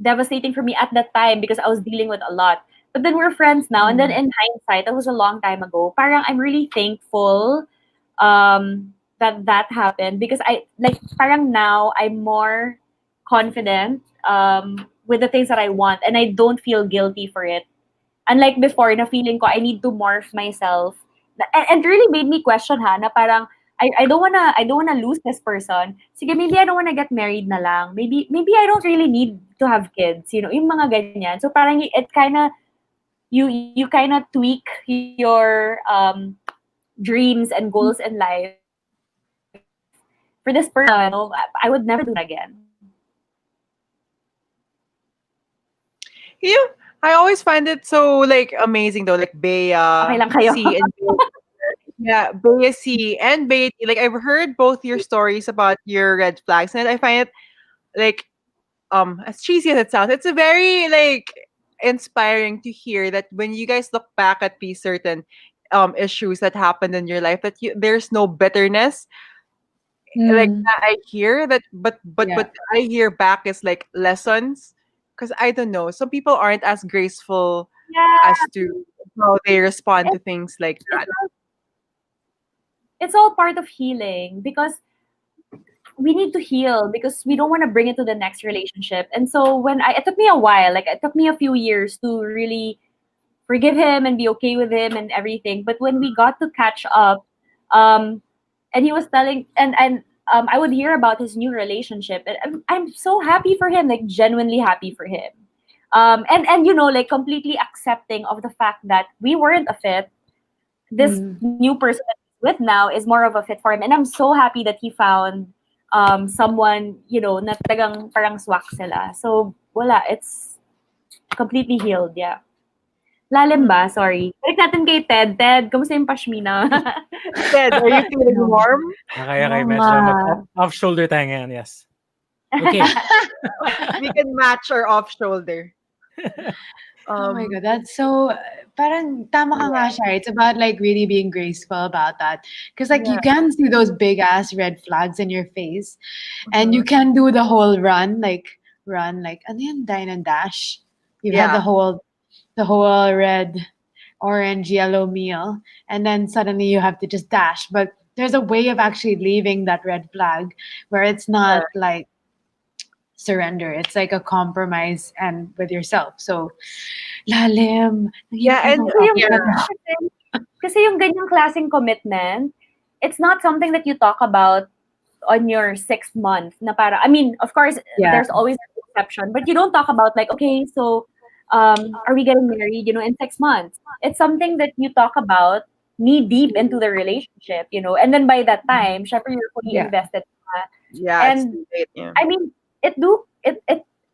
devastating for me at that time because I was dealing with a lot. But then we're friends now. And then in hindsight, that was a long time ago. Parang I'm really thankful that happened, because parang now I'm more confident with the things that I want, and I don't feel guilty for it. Unlike before, na feeling ko I need to morph myself. And really made me question na parang I don't wanna lose this person. Sige, maybe I don't wanna get married na lang. Maybe I don't really need to have kids, yung mga ganyan. So parang it kinda, you kind of tweak your dreams and goals in life for this person. I would never do that again. Yeah, I always find it so like amazing though, like Bea, Okay lang kayo. C, and yeah, Bea C and Bea T. Like I've heard both your stories about your red flags, and I find it like as cheesy as it sounds, it's a very like inspiring to hear that when you guys look back at these certain issues that happened in your life, that there's no bitterness like Mm, that. I hear that, but yeah. I hear back is like lessons, because I don't know, some people aren't as graceful Yeah, as to how they respond to it, things like it's that. it's all part of healing because we need to heal because we don't want to bring it to the next relationship. And so it took me a while, like it took me a few years to really forgive him and be okay with him and everything. But when we got to catch up, um, and he was telling, and I would hear about his new relationship, and I'm so happy for him, like genuinely happy for him. And like completely accepting of the fact that we weren't a fit. This Mm. new person that he's with now is more of a fit for him, and I'm so happy that he found someone na talagang parang swak sila. So wala, it's completely healed. Yeah. Lalim ba? Sorry. Balik natin kay Ted. Ted, kamusta yung pashmina? Ted, are you feeling No. warm? Okay, Oo nga. medyo off shoulder tayo ngayon, yes. Okay. We can match our off shoulder. Oh my Um, God, that's so parang tama ka nga siya. It's about like really being graceful about that. Because like yeah. you can see those big ass red flags in your face and you Mhm. can do the whole run like ano yun, dine and dash. You've had Yeah. the whole red, orange, yellow meal and then suddenly you have to just dash. But there's a way of actually leaving that red flag where it's not like surrender. It's like a compromise and with yourself. So lalim. Naghihirap Yeah, ako and ng Kasi yung, coffee yeah. ka na. kasi yung ganyang klaseng commitment, it's not something that you talk about on your 6th month na para, I mean, of course, Yeah. there's always an exception, but you don't talk about like, okay, so are we getting married, in 6 months? It's something that you talk about knee deep into the relationship, and then by that time, syempre you're fully Yeah. invested na. Yeah, it's And too late. Yeah. I mean, it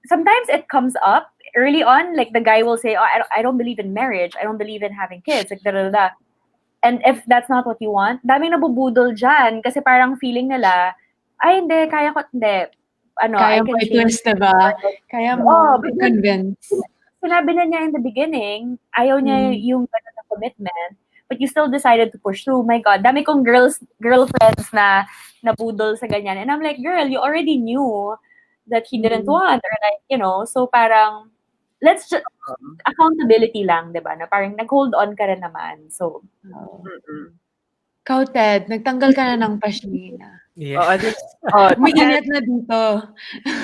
sometimes it comes up early on, like the guy will say, oh, I don't believe in marriage, I don't believe in having kids, like da da da. And if that's not what you want, daming nabubudol dyan kasi parang feeling nila, ay hindi, kaya ko, hindi. I Kaya mo can change. i-twist, diba? Kaya Oh, mo but then, i-convince. sinabi na niya in the beginning, ayaw niya Mm. yung ganun na commitment, but you still decided to push through. My God, dami kong girlfriends na nabudol sa ganyan. And I'm like, girl, you already knew that he didn't Mm. want, or like, so parang, let's just, accountability lang, di ba? Na parang nag-hold on ka rin naman. So, Oh. Mm-mm. Ikaw, Ted, nagtanggal ka na ng pashmina. Yeah. This, Ted, Umiinit na dito.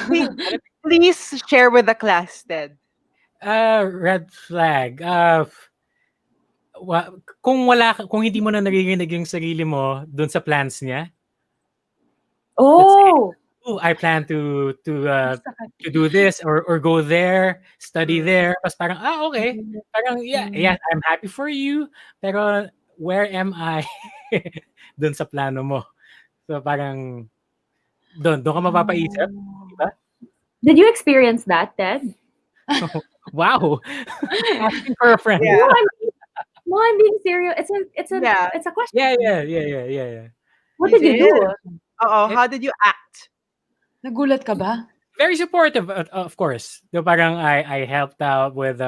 please, please share with the class, Ted. Red flag. Kung hindi mo na naririnig yung sarili mo dun sa plans niya, let's say, oh, I plan to Sakit. do this or go there, study Mm. there. Tapos parang, okay. Parang, yeah, I'm happy for you. Pero, where am I? Dun sa plano mo. So, parang, doon ka mapapaisip. Diba? did you experience that, Ted? Wow. Asking for a friend. Yeah. No, I'm being serious. Yeah. It's a question. Yeah. What You did you did. do? Oh, Eh, how did you act? Nagulat ka ba? Very supportive, of course. So parang I helped out with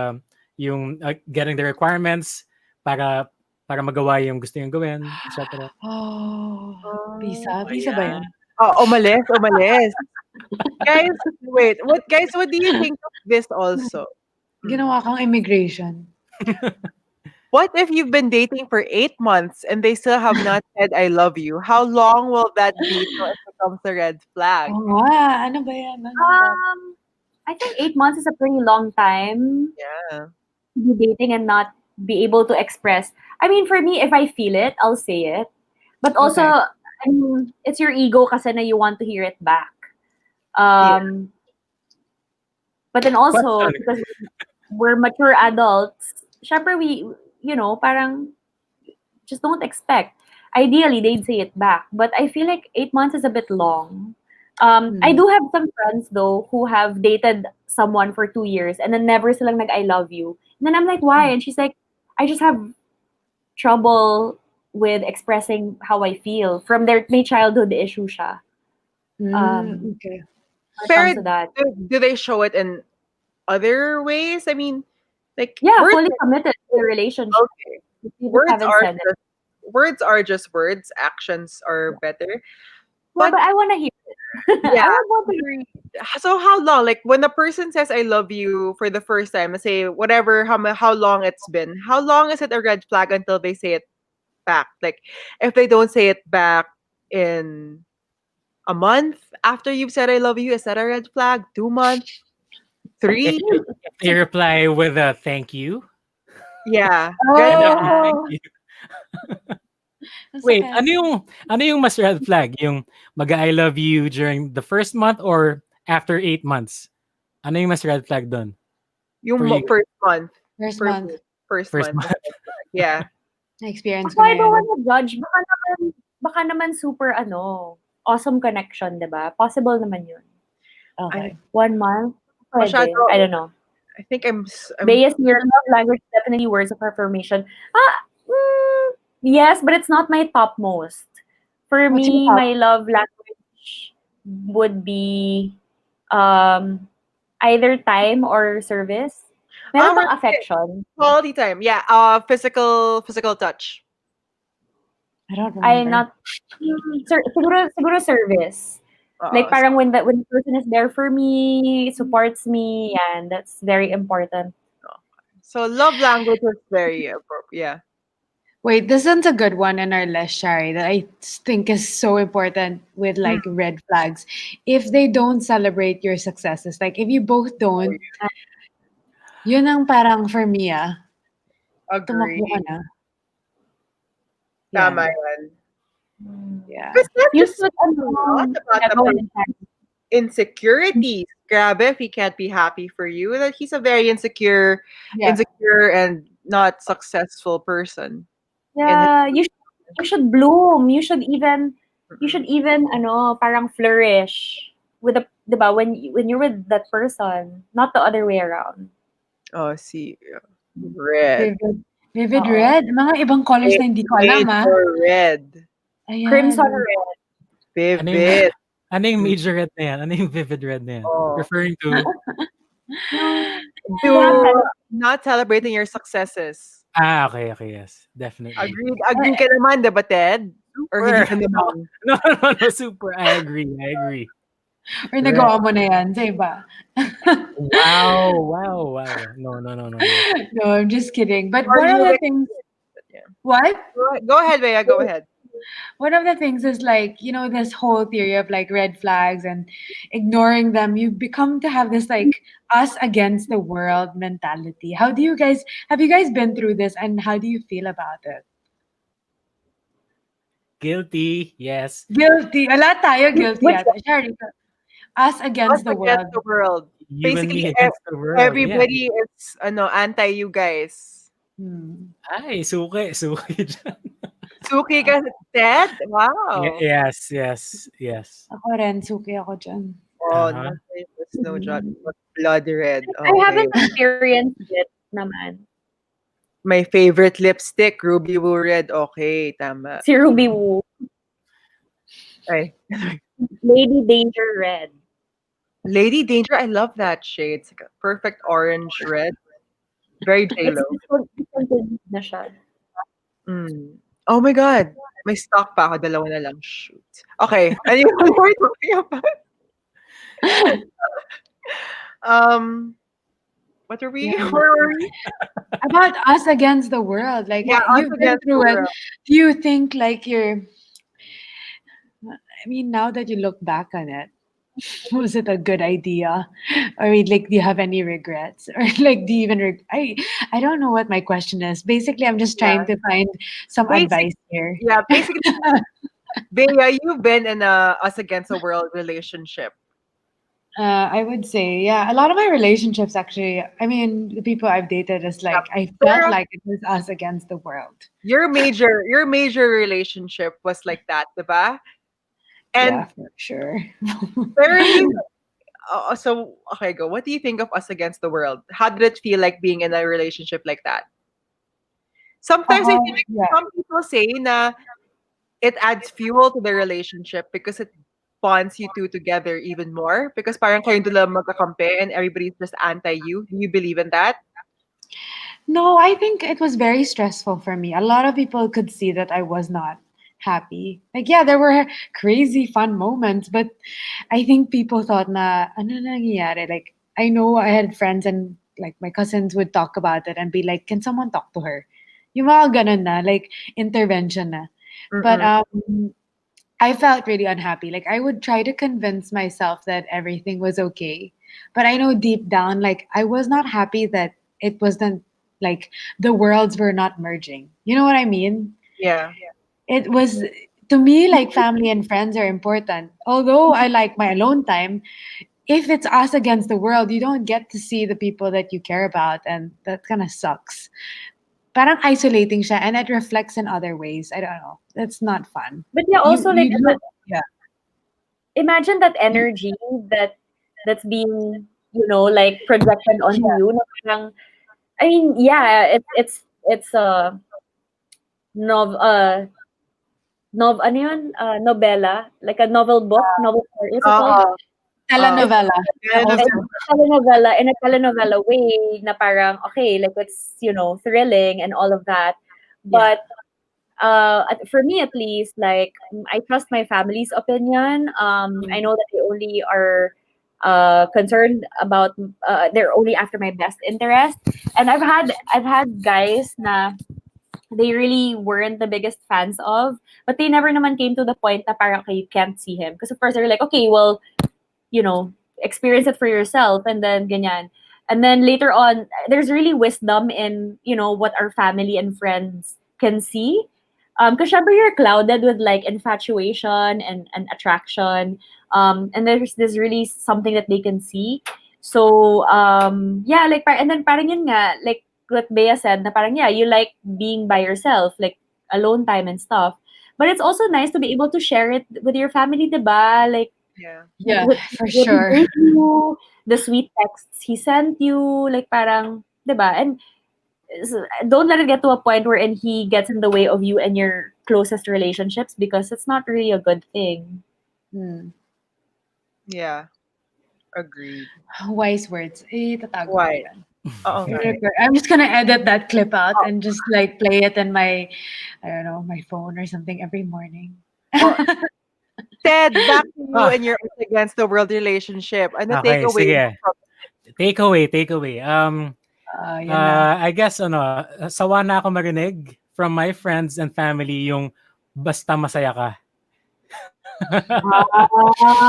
yung getting the requirements para magawa yung gusto niyang gawin, etc. Oh, Oh, visa? Visa ba Yeah. yun? umalis. Guys, wait. What do you think of this also? Ginawa kang immigration. What if you've been dating for 8 months and they still have not said I love you? How long will that be till it becomes a red flag? Oo nga, ano ba yan? Ano ba? I think 8 months is a pretty long time Yeah. to be dating and not be able to express. I mean, for me, if I feel it, I'll say it. But also, Okay. I mean, it's your ego kasi na you want to hear it back. Yeah. But then also, Question. because we're mature adults, syempre parang just don't expect. Ideally, they'd say it back. But I feel like 8 months is a bit long. I Mm. do have some friends though who have dated someone for 2 years and then never silang nag I love you. And then I'm like, why? And she's like, I just have trouble with expressing how I feel. From their may childhood issue siya. Um, Okay. when it comes Pero to that. do they show it in other ways? I mean, like Yeah, words. fully committed to the relationship. Okay, You just words haven't are said it. just words are just words. Actions are better. Yeah, But but I wanna hear it. yeah, I would want to hear agreed. So how long? Like when the person says "I love you" for the first time, let's say whatever how long it's been. How long is it a red flag until they say it back? Like if they don't say it back in a month after you've said "I love you," is that a red flag? 2 months, If 3? they reply with a thank you, Yeah, red and flag. thank Oh, you. Wait, masakit. ano yung mas red flag? Yung mag-I love you during the first month or after 8 months? Ano yung mas red flag doon for you? First month. First First, month. first First month. month. Yeah. Na-experience Ako, ko I na don't yun. wanna judge. Baka naman super awesome connection, 'di ba? Possible naman yun. I Okay. 1 month, masyado, pwede. I don't know. I think I'm Bea's your love language is definitely words of affirmation. Yes, but it's not my topmost. For What's your me, top? my love language would be um, either time or service. Meron oh, bang affection? quality time. Yeah, physical touch. I don't I remember. not siguro service. Like So, parang when the person is there for me, supports me, and that's very important. so love language is very appropriate. Yeah. Wait, this one's a good one in our list, Shari, that I think is so important with like Hmm. red flags. If they don't celebrate your successes, like if you both don't, yun ang parang for me, Agree. tumakbo ka na. Tama Yeah, yan. yeah. It's not You just should not about yeah, the go ahead. insecurities. Grabe, if he can't be happy for you, that he's a very Yeah. insecure and not successful person. In his, Yeah, you should bloom. You should mm-mm. even parang flourish with the 'di ba when you're with that person, not the other way around. Oh, see, red, Vivid. Vivid Oo. red. Mga ibang colors na hindi ko alam, major red, Crimson Ayan. red. Ano yung vivid. ano yung major red na yan? Ano yung vivid red na yan? Oh, Referring to Yung not to cele- not celebrating your successes. okay, okay, yes. Definitely. Agree ka naman, di ba, Ted? Or hindi Super. ka naman? No, super. I agree. Or Red. nagawa mo na yan sa iba. Wow. No. No, I'm just kidding. But Or one of you the like, things, yeah. what? Go ahead, Bea, go ahead. One of the things is like, this whole theory of like red flags and ignoring them. You become to have this like us against the world mentality. Have you guys been through this and how do you feel about it? Guilty. Yes. Guilty. Wala tayo guilty which yata. Shari, us Us against the against world. the world. You and Basically, me against the world. Yeah. everybody is anti you guys. Hmm. Ay, suki dyan. Suki ka, Ted? Wow. Yes. Ako rin, suki ako dyan. Oh, Uh-huh. nothing was no blood red. I Okay. haven't experienced it naman. My favorite lipstick, Ruby Woo Red. Okay, tama. Si Ruby Woo, Ay. Lady Danger Red. Lady Danger, I love that shade. It's like a perfect orange red. Very It's J-Lo. discontinued na siya. Mm. Oh my God. May stock pa ako. Dalawa na lang. Shoot. Okay. Anyway, what were we talking about? What are we? Yeah. Where were we? About us against the world. Like, Yeah, us you've been against the through it. world. Do you think like now that you look back on it, was it a good idea? Or like, do you have any regrets? Or like, do you even, I don't know what my question is. Basically, I'm just trying to find some advice here. Basically, Bea, you've been in a us against the world relationship. I would say, yeah, a lot of my relationships actually, I mean, the people I've dated is Yeah. like, I felt Pero like it was us against the world. your major relationship was like that, diba? Yeah, And for sure. pero you so okay, go. What do you think of us against the world? How did it feel like being in a relationship like that? Sometimes I feel like Yeah. some people say na it adds fuel to the relationship because it bonds you two together even more because parang kayong dalawa magkakampi and everybody's just anti you. Do you believe in that? No, I think it was very stressful for me. A lot of people could see that I was not happy. Like, yeah, there were crazy fun moments, but I think people thought na, ano nangyayari? Like, I know I had friends and like my cousins would talk about it and be like, can someone talk to her? Yung mga ganun na, like intervention na. But Mm-mm. I felt really unhappy. Like I would try to convince myself that everything was okay. But I know deep down, like I was not happy that it wasn't like the worlds were not merging. You know what I mean? Yeah. It was to me like family and friends are important. Although I like my alone time, if it's us against the world, you don't get to see the people that you care about, and that kind of sucks. Parang isolating siya, and it reflects in other ways. I don't know. That's not fun. But yeah, You also like you look yeah. imagine that energy that's being, like projected onto Yeah. you. Na parang, I mean, yeah, it's a ano yun? Novela, like a novel book, novel story. What's it called? Oo. It's Telenovela Ganun. also. it's a telenovela in a telenovela way na parang okay, like it's thrilling and all of that. Yeah. But for me at least, like I trust my family's opinion. I know that they only are concerned about they're only after my best interest. And I've had guys na they really weren't the biggest fans of, but they never naman came to the point na parang okay, you can't see him. Because of course they're like, okay, well, experience it for yourself and then ganyan. And then later on, there's really wisdom in, what our family and friends can see. Because syempre you're clouded with like infatuation and attraction. And there's this really something that they can see. So, yeah, like, and then parang yun nga, like what Bea said, na parang, yeah, you like being by yourself, like alone time and stuff. But it's also nice to be able to share it with your family, diba? Like, Yeah. Yeah, for what he sure. gave you, the sweet texts he sent you, like parang, 'di ba? And don't let it get to a point wherein he gets in the way of you and your closest relationships because it's not really a good thing. Hmm. Yeah. Agreed. Wise words. Tatago ko Why? yan. Oo nga eh. I'm just gonna edit that clip out and just like play it in my, I don't know, my phone or something every morning. Oh, Ted, back to you Ah, and your us against the world relationship. Ano okay, takeaway mo sige. from Takeaway. Yan na. I guess sawa na ako marinig from my friends and family yung basta masaya ka.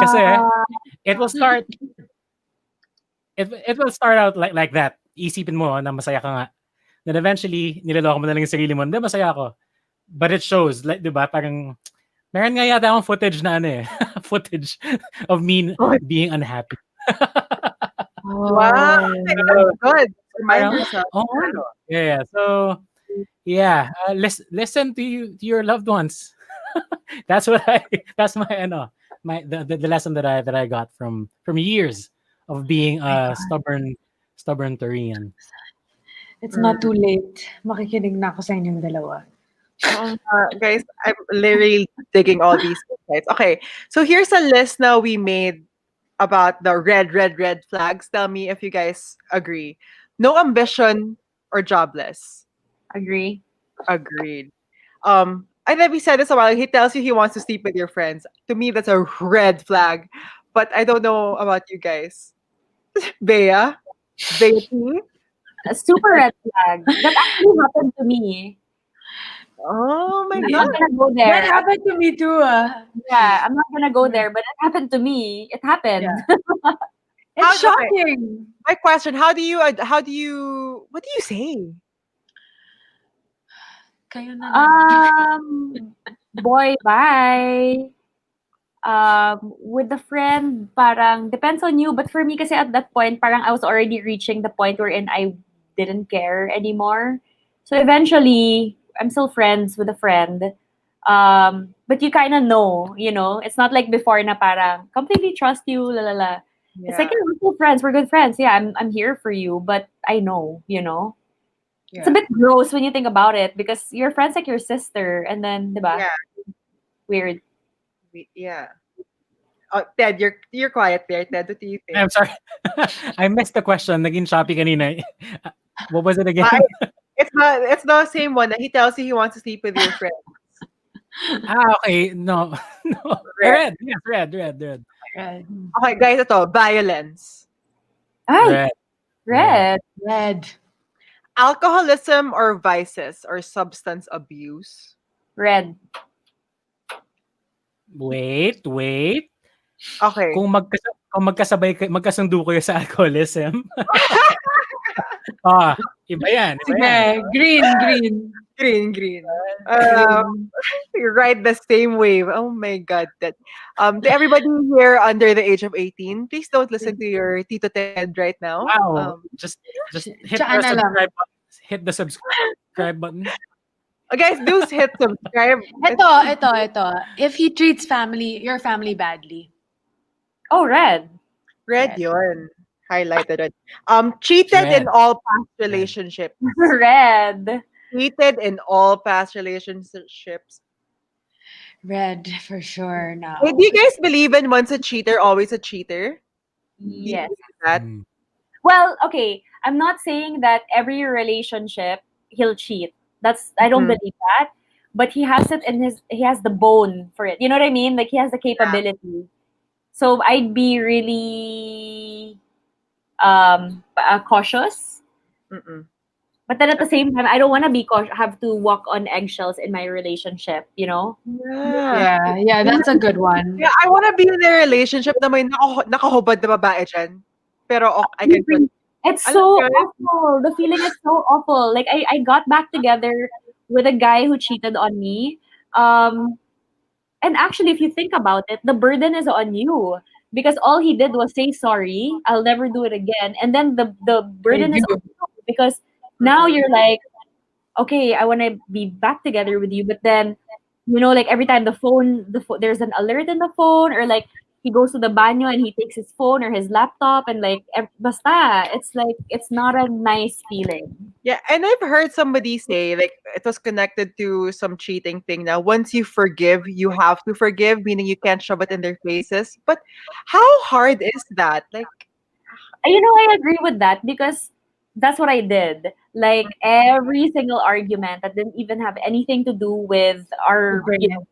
Kasi it will start it will start out like that. Isipin mo na masaya ka nga. Then eventually, niloloko mo na lang yung sarili mo, hindi, masaya ako. But it shows, like, di ba, parang, meron nga yata akong footage na footage of me Oh, being unhappy. wow, Oh. good. Remind Parang, yourself. oh, yeah. So, yeah, listen to your loved ones. That's that's my the lesson that I got from years of being My a God. stubborn Korean. It's not Mm. too late. Makikinig na ako sa inyong dalawa. Oo nga, guys, I'm literally digging all these insights. Okay, so here's a list now we made about the red flags. Tell me if you guys agree. No ambition or jobless. Agree. Agreed. I know we said this a while. He tells you he wants to sleep with your friends. To me, that's a red flag. But I don't know about you guys. Bea? Bea T? A super red flag. That actually happened to me. Oh my I'm Yeah. not god. gonna go That there. happened to me too. Yeah, I'm not gonna go there, but it happened to me. It Yeah. happened. How, It's okay, shocking. my question, what do you say? Kayo na lang. Boy, bye. With the friend, parang depends on you. But for me, kasi at that point, parang I was already reaching the point wherein I didn't care anymore. So eventually, I'm still friends with a friend. But you kind of know, it's not like before na parang completely trust you, la la la. It's like, Yeah. yeah, we're still friends, we're good friends. Yeah, I'm here for you, but I know, It's a Yeah. bit gross when you think about it because your friend's like your sister, and then, diba? Yeah. Weird. Yeah. Oh, Ted, you're quiet there. Ted, what do you think? I'm sorry. I missed the question. Naging choppy kanina. What was it again? Ah, it's the same one that he tells you he wants to sleep with your friend. Okay. No. No. Red. Red. Yes, red. Red. Okay, guys, ito, violence. Ay, Red. red. Red. Alcoholism or vices or substance abuse. Red. Wait. Okay. Kung magkasundo kayo sa alcoholism. Iba yan. Sige, green. Green. You ride the same wave. Oh my God. To everybody here under the age of 18, please don't listen to your Tito Ted right now. Wow. Just hit Tsaan the na lang. subscribe button. Hit the subscribe button. Guys, do hit subscribe. Ito. If he treats your family badly. Oh, red. Red yun. Highlighted red. Cheated Red. in all past relationships. Red. Cheated in all past relationships. Red for sure now. Hey, do you guys believe in once a cheater, always a cheater? Do you Yes. believe that? Mm. Well, okay. I'm not saying that every relationship he'll cheat. I don't Mhm. believe that. But he has the bone for it. You know what I mean? Like he has the capability. So I'd be really cautious. Mm-mm. But then at the same time, I don't want to have to walk on eggshells in my relationship, Yeah, that's a good one. Yeah, I want to be in a relationship na may nakahubad na babae dyan. Pero I can It's Alam so mo yun? awful. The feeling is so awful. Like I got back together with a guy who cheated on me. And actually, if you think about it, the burden is on you because all he did was say sorry. I'll never do it again. And then the burden is on you because now you're like, okay, I want to be back together with you, but then like every time there's an alert in the phone, or like he goes to the banyo and he takes his phone or his laptop, and like basta, it's like it's not a nice feeling. Yeah, and I've heard somebody say like it was connected to some cheating thing. Now, once you forgive, you have to forgive, meaning you can't shove it in their faces. But how hard is that? Like, I agree with that because that's what I did. Like every single argument that didn't even have anything to do with our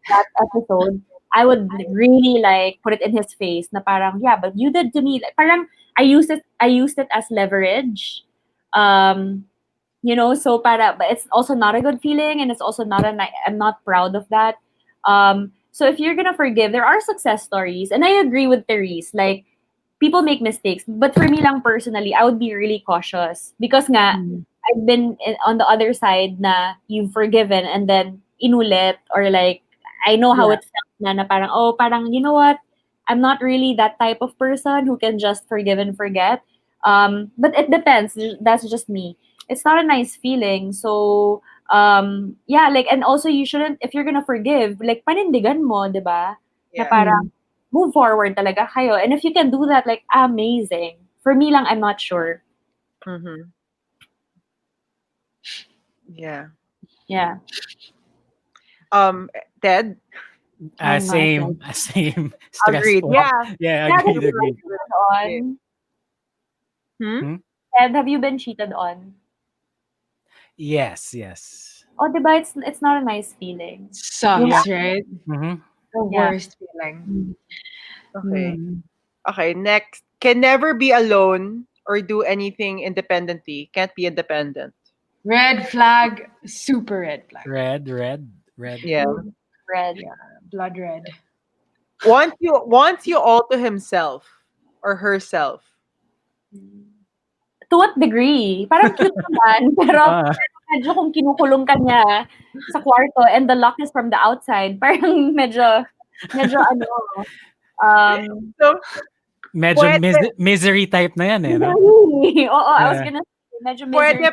that episode, I would really like put it in his face na parang, yeah, but you did to me. Like, parang I used it as leverage. So but it's also not a good feeling, and it's also I'm not proud of that. So if you're gonna forgive, there are success stories, and I agree with Therese. Like people make mistakes, but for me lang personally, I would be really cautious because nga I've been on the other side na you've forgiven and then inulit, or like I know how it felt na parang you know what, I'm not really that type of person who can just forgive and forget. But it depends. That's just me. It's not a nice feeling. So yeah, like, and also you shouldn't, if you're gonna forgive, like panindigan mo, diba? Na yeah. parang move forward talaga kayo. And if you can do that, like amazing. For me lang, I'm not sure. Mm-hmm. Yeah. Yeah. Ted? Same. Agreed. Stressful. Yeah. Yeah, Ted, have agreed. you been cheated on? Hmm? Ted, have you been cheated on? Yes. Oh, diba? It's not a nice feeling. Sucks, right? Mm-hmm. The Yeah. worst feeling. Okay. Okay, next. Can never be alone or do anything independently. Can't be independent. Red flag, super red flag. Red. Yeah. Red. Blood red. Wants you all to himself or herself. To what degree? Parang cute naman, pero Ah. medyo kung kinukulong ka niya sa kwarto and the lock is from the outside, parang medyo medyo ano, um, So, Medyo pwede, misery type na yan eh, no? misery. Oo, I was Uh, gonna say, medyo misery. pwede,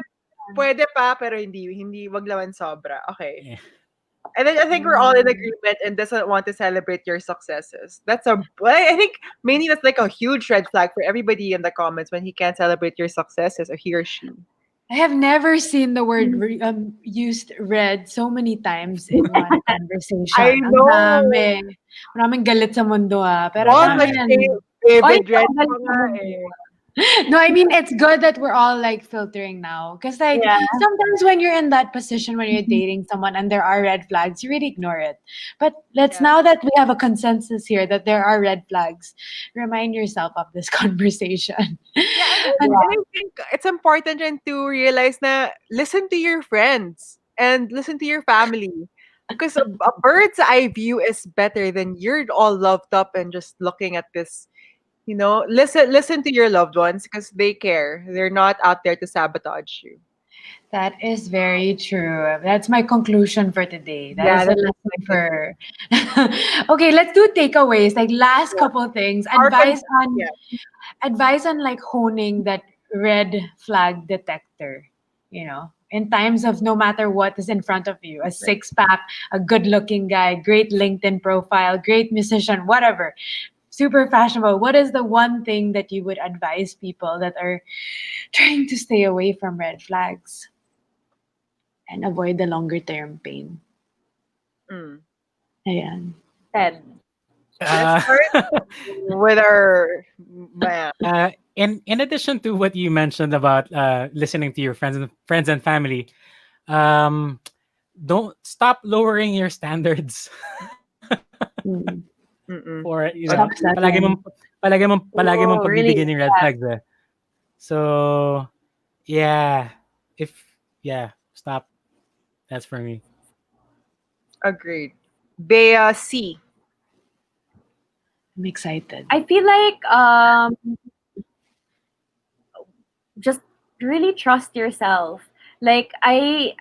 pwede pa, pero hindi, wag naman sobra. Okay. yeah. And then I think we're all in agreement and doesn't want to celebrate your successes. Well, I think mainly that's like a huge red flag for everybody in the comments when he can't celebrate your successes or he or she. I have never seen the word used red so many times in one I conversation. Ang know. dami. Maraming galit sa mundo Pero Boss, tama Yeah. like yan. Oy, David Red pa galit nga naman. eh. No, I mean it's good that we're all like filtering now. Because like Yeah. sometimes when you're in that position when you're dating someone and there are red flags, you really ignore it. But let's Yeah. now that we have a consensus here that there are red flags, remind yourself of this conversation. Yeah, and I think it's important then to realize na listen to your friends and listen to your family. Because a bird's eye view is better than you're all loved up and just looking at this. Listen to your loved ones because they care. They're not out there to sabotage you. That is very true. That's my conclusion for today. That Yeah, is the that's lesson for. Okay, let's do takeaways. Like last yeah. couple things. Our On yeah. advice on like honing that red flag detector. In times of no matter what is in front of you, a six pack, a good looking guy, great LinkedIn profile, great musician, whatever, super fashionable. What is the one thing that you would advise people that are trying to stay away from red flags and avoid the longer term pain? Mm. Ayan. Ted. Let's Uh, start with our man. in addition to what you mentioned about listening to your friends and family, um, don't stop lowering your standards. Mm. Mm-mm. For Stop settling. palagi mong Oh, really? pagbibigyan yung red flags eh. So yeah, if stop. That's for me. Agreed. Bea C. I'm excited. I feel like just really trust yourself. Like I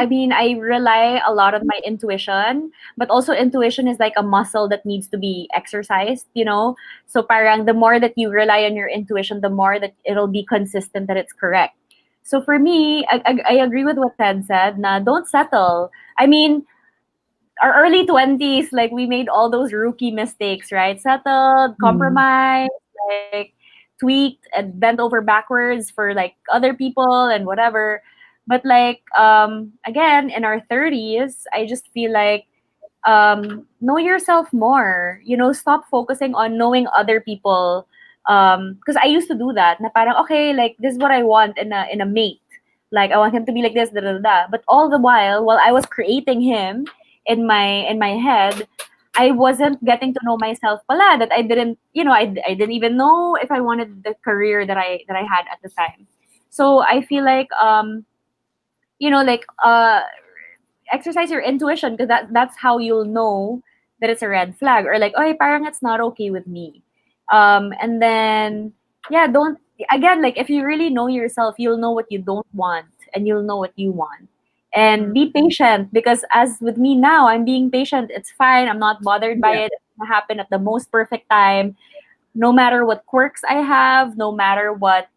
mean, I rely a lot on my intuition, but also intuition is like a muscle that needs to be exercised. So parang the more that you rely on your intuition, the more that it'll be consistent that it's correct. So for me, I agree with what Ted said. Na don't settle. I mean, our early 20s, like we made all those rookie mistakes, right? Settled, Mm. compromised, like tweaked and bent over backwards for like other people and whatever. But like again, in our 30s, I just feel like know yourself more. Stop focusing on knowing other people. Because I used to do that. Na parang okay, like this is what I want in a mate. Like I want him to be like this, da da da. But all the while I was creating him in my head, I wasn't getting to know myself pala, that I didn't, I didn't even know if I wanted the career that I had at the time. So I feel like like exercise your intuition, because that's how you'll know that it's a red flag, or like, oh, parang it's not okay with me. And then yeah, don't, again, like if you really know yourself, you'll know what you don't want and you'll know what you want. And be patient, because as with me now, I'm being patient. It's fine. I'm not bothered by Yeah. it. It's gonna happen at the most perfect time, no matter what quirks I have, no matter what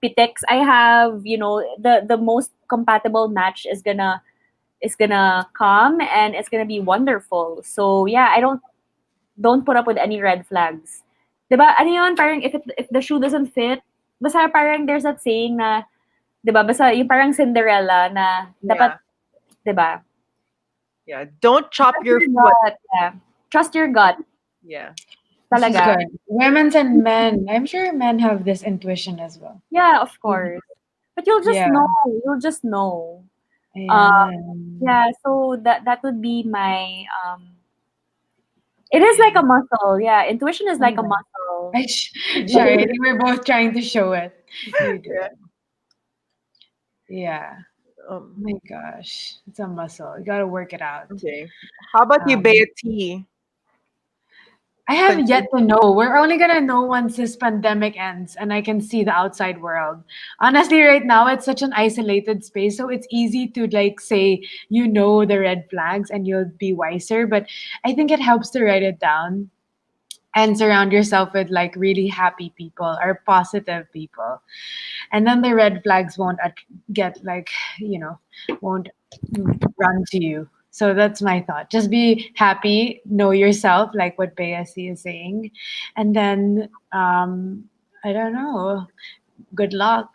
pitics I have. The most compatible match is gonna come, and it's gonna be wonderful. So yeah, I don't put up with any red flags. 'Di ba? Ano 'yun, parang if the shoe doesn't fit, basta parang there's that saying na, 'di ba? Basta yung parang Cinderella na dapat, Yeah. 'di ba? Yeah. Don't chop Trust your your foot. gut. Yeah. Trust your gut. Yeah. This is Talaga. good. Women's and men. I'm sure men have this intuition as well. Yeah, of course. But you'll just Yeah. know. You'll just know. Ayan. Yeah, so that would be my it is like a muscle. Yeah, intuition is like a muscle. Sorry, I think we're both trying to show it. You do. Yeah. Yeah. Oh my gosh. It's a muscle. You gotta work it out. Okay. How about you, Um, Bea T? I have yet to know. We're only gonna know once this pandemic ends and I can see the outside world. Honestly, right now it's such an isolated space, so it's easy to like say you know the red flags and you'll be wiser. But I think it helps to write it down and surround yourself with like really happy people or positive people, and then the red flags won't get like you know won't run to you. So that's my thought. Just be happy, know yourself, like what Bayasi is saying, and then I don't know. Good luck.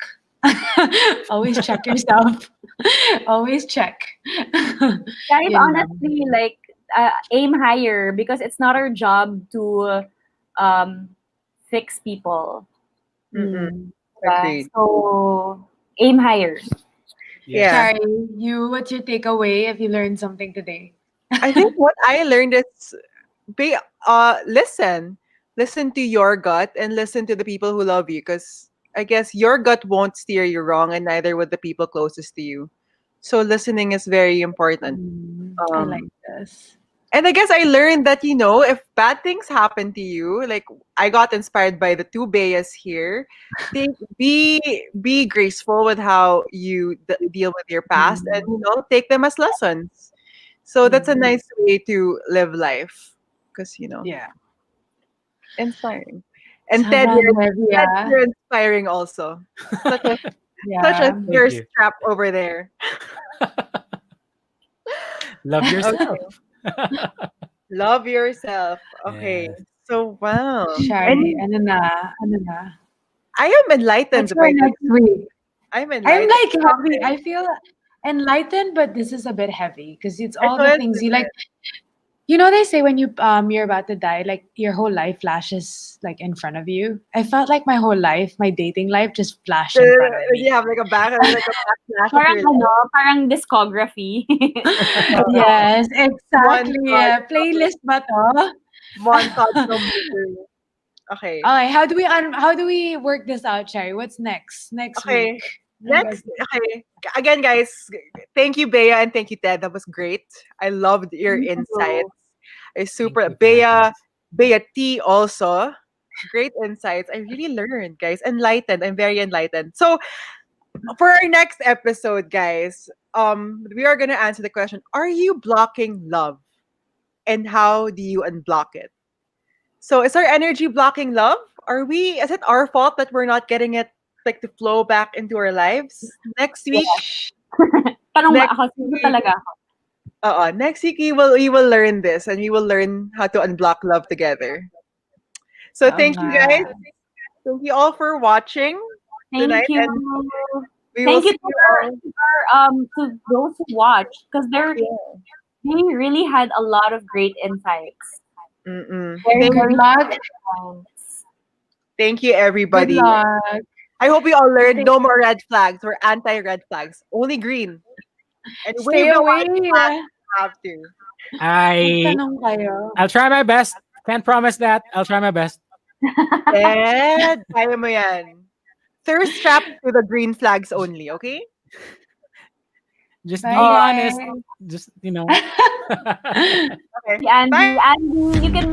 Always check yourself. Always check. Guys, You know. honestly, like aim higher because it's not our job to um, fix people. Mm-mm. Mm. Agreed. So aim higher. Yes. Yeah. Shari, what's your takeaway if you learned something today? I think what I learned is be listen. Listen to your gut and listen to the people who love you, because I guess your gut won't steer you wrong, and neither would the people closest to you. So listening is very important. I like Um this. and I guess I learned that, if bad things happen to you, like I got inspired by the two Bayas here. Think be graceful with how you deal with your past, and Mm. take them as lessons. So that's a Mm. nice way to live life, because Yeah. inspiring. And Ted, Sobrang heavy, you're inspiring also. Such a such a Yeah. Thank thirst you. trap over there. Love Okay, yourself. love yourself. Okay, Yes. so wow, Shari, and ano na? Ano na? I am enlightened What's for by this. next week? I'm I'm enlightened. like heavy. I feel enlightened, but this is a bit heavy because it's I all know the it's things you like. different. You know, they say when you're about to die, like your whole life flashes like in front of you. I felt like my whole life, my dating life, just flashed in front of You me. have like a backflash of Parang your ano, life. parang discography. Yes, One exactly. thought, Playlist ba to? one thought, no misery. Okay. Okay, how do we work this out, Cherry? What's next week? Okay. Ano ba- Next, okay. Again, guys, thank you, Bea, and thank you, Ted. That was great. I loved your Thank insights. you. I Thank super you for having us. Bea T also. Great insights. I really learned, guys. Enlightened. I'm very enlightened. So for our next episode, guys, we are gonna answer the question: are you blocking love? And how do you unblock it? So is our energy blocking love? Is it our fault that we're not getting it like to flow back into our lives? Tanong ba Next ako? Sino week, talaga? next week we will learn this, and we will learn how to unblock love together. So Oo thank you nga. guys. Thank you all for watching Thank tonight, you. and we will Thank you see you all. to those who watched because Yeah. they really had a lot of great insights. Mm-mm. Very, Thank, Good very luck. insights. thank you, Good everybody. luck. I hope we all learned Stay no more red flags or anti-red flags, only green. And stay wave the away. white flag if you have to. I Magtanong kayo. I'll try my best. Can't promise that. I'll try my best. Ted, kaya mo yan. Thirst trap to the green flags only, okay? Just Bye, being honest. guys. Just Okay. Andy, Bye. Andy, you can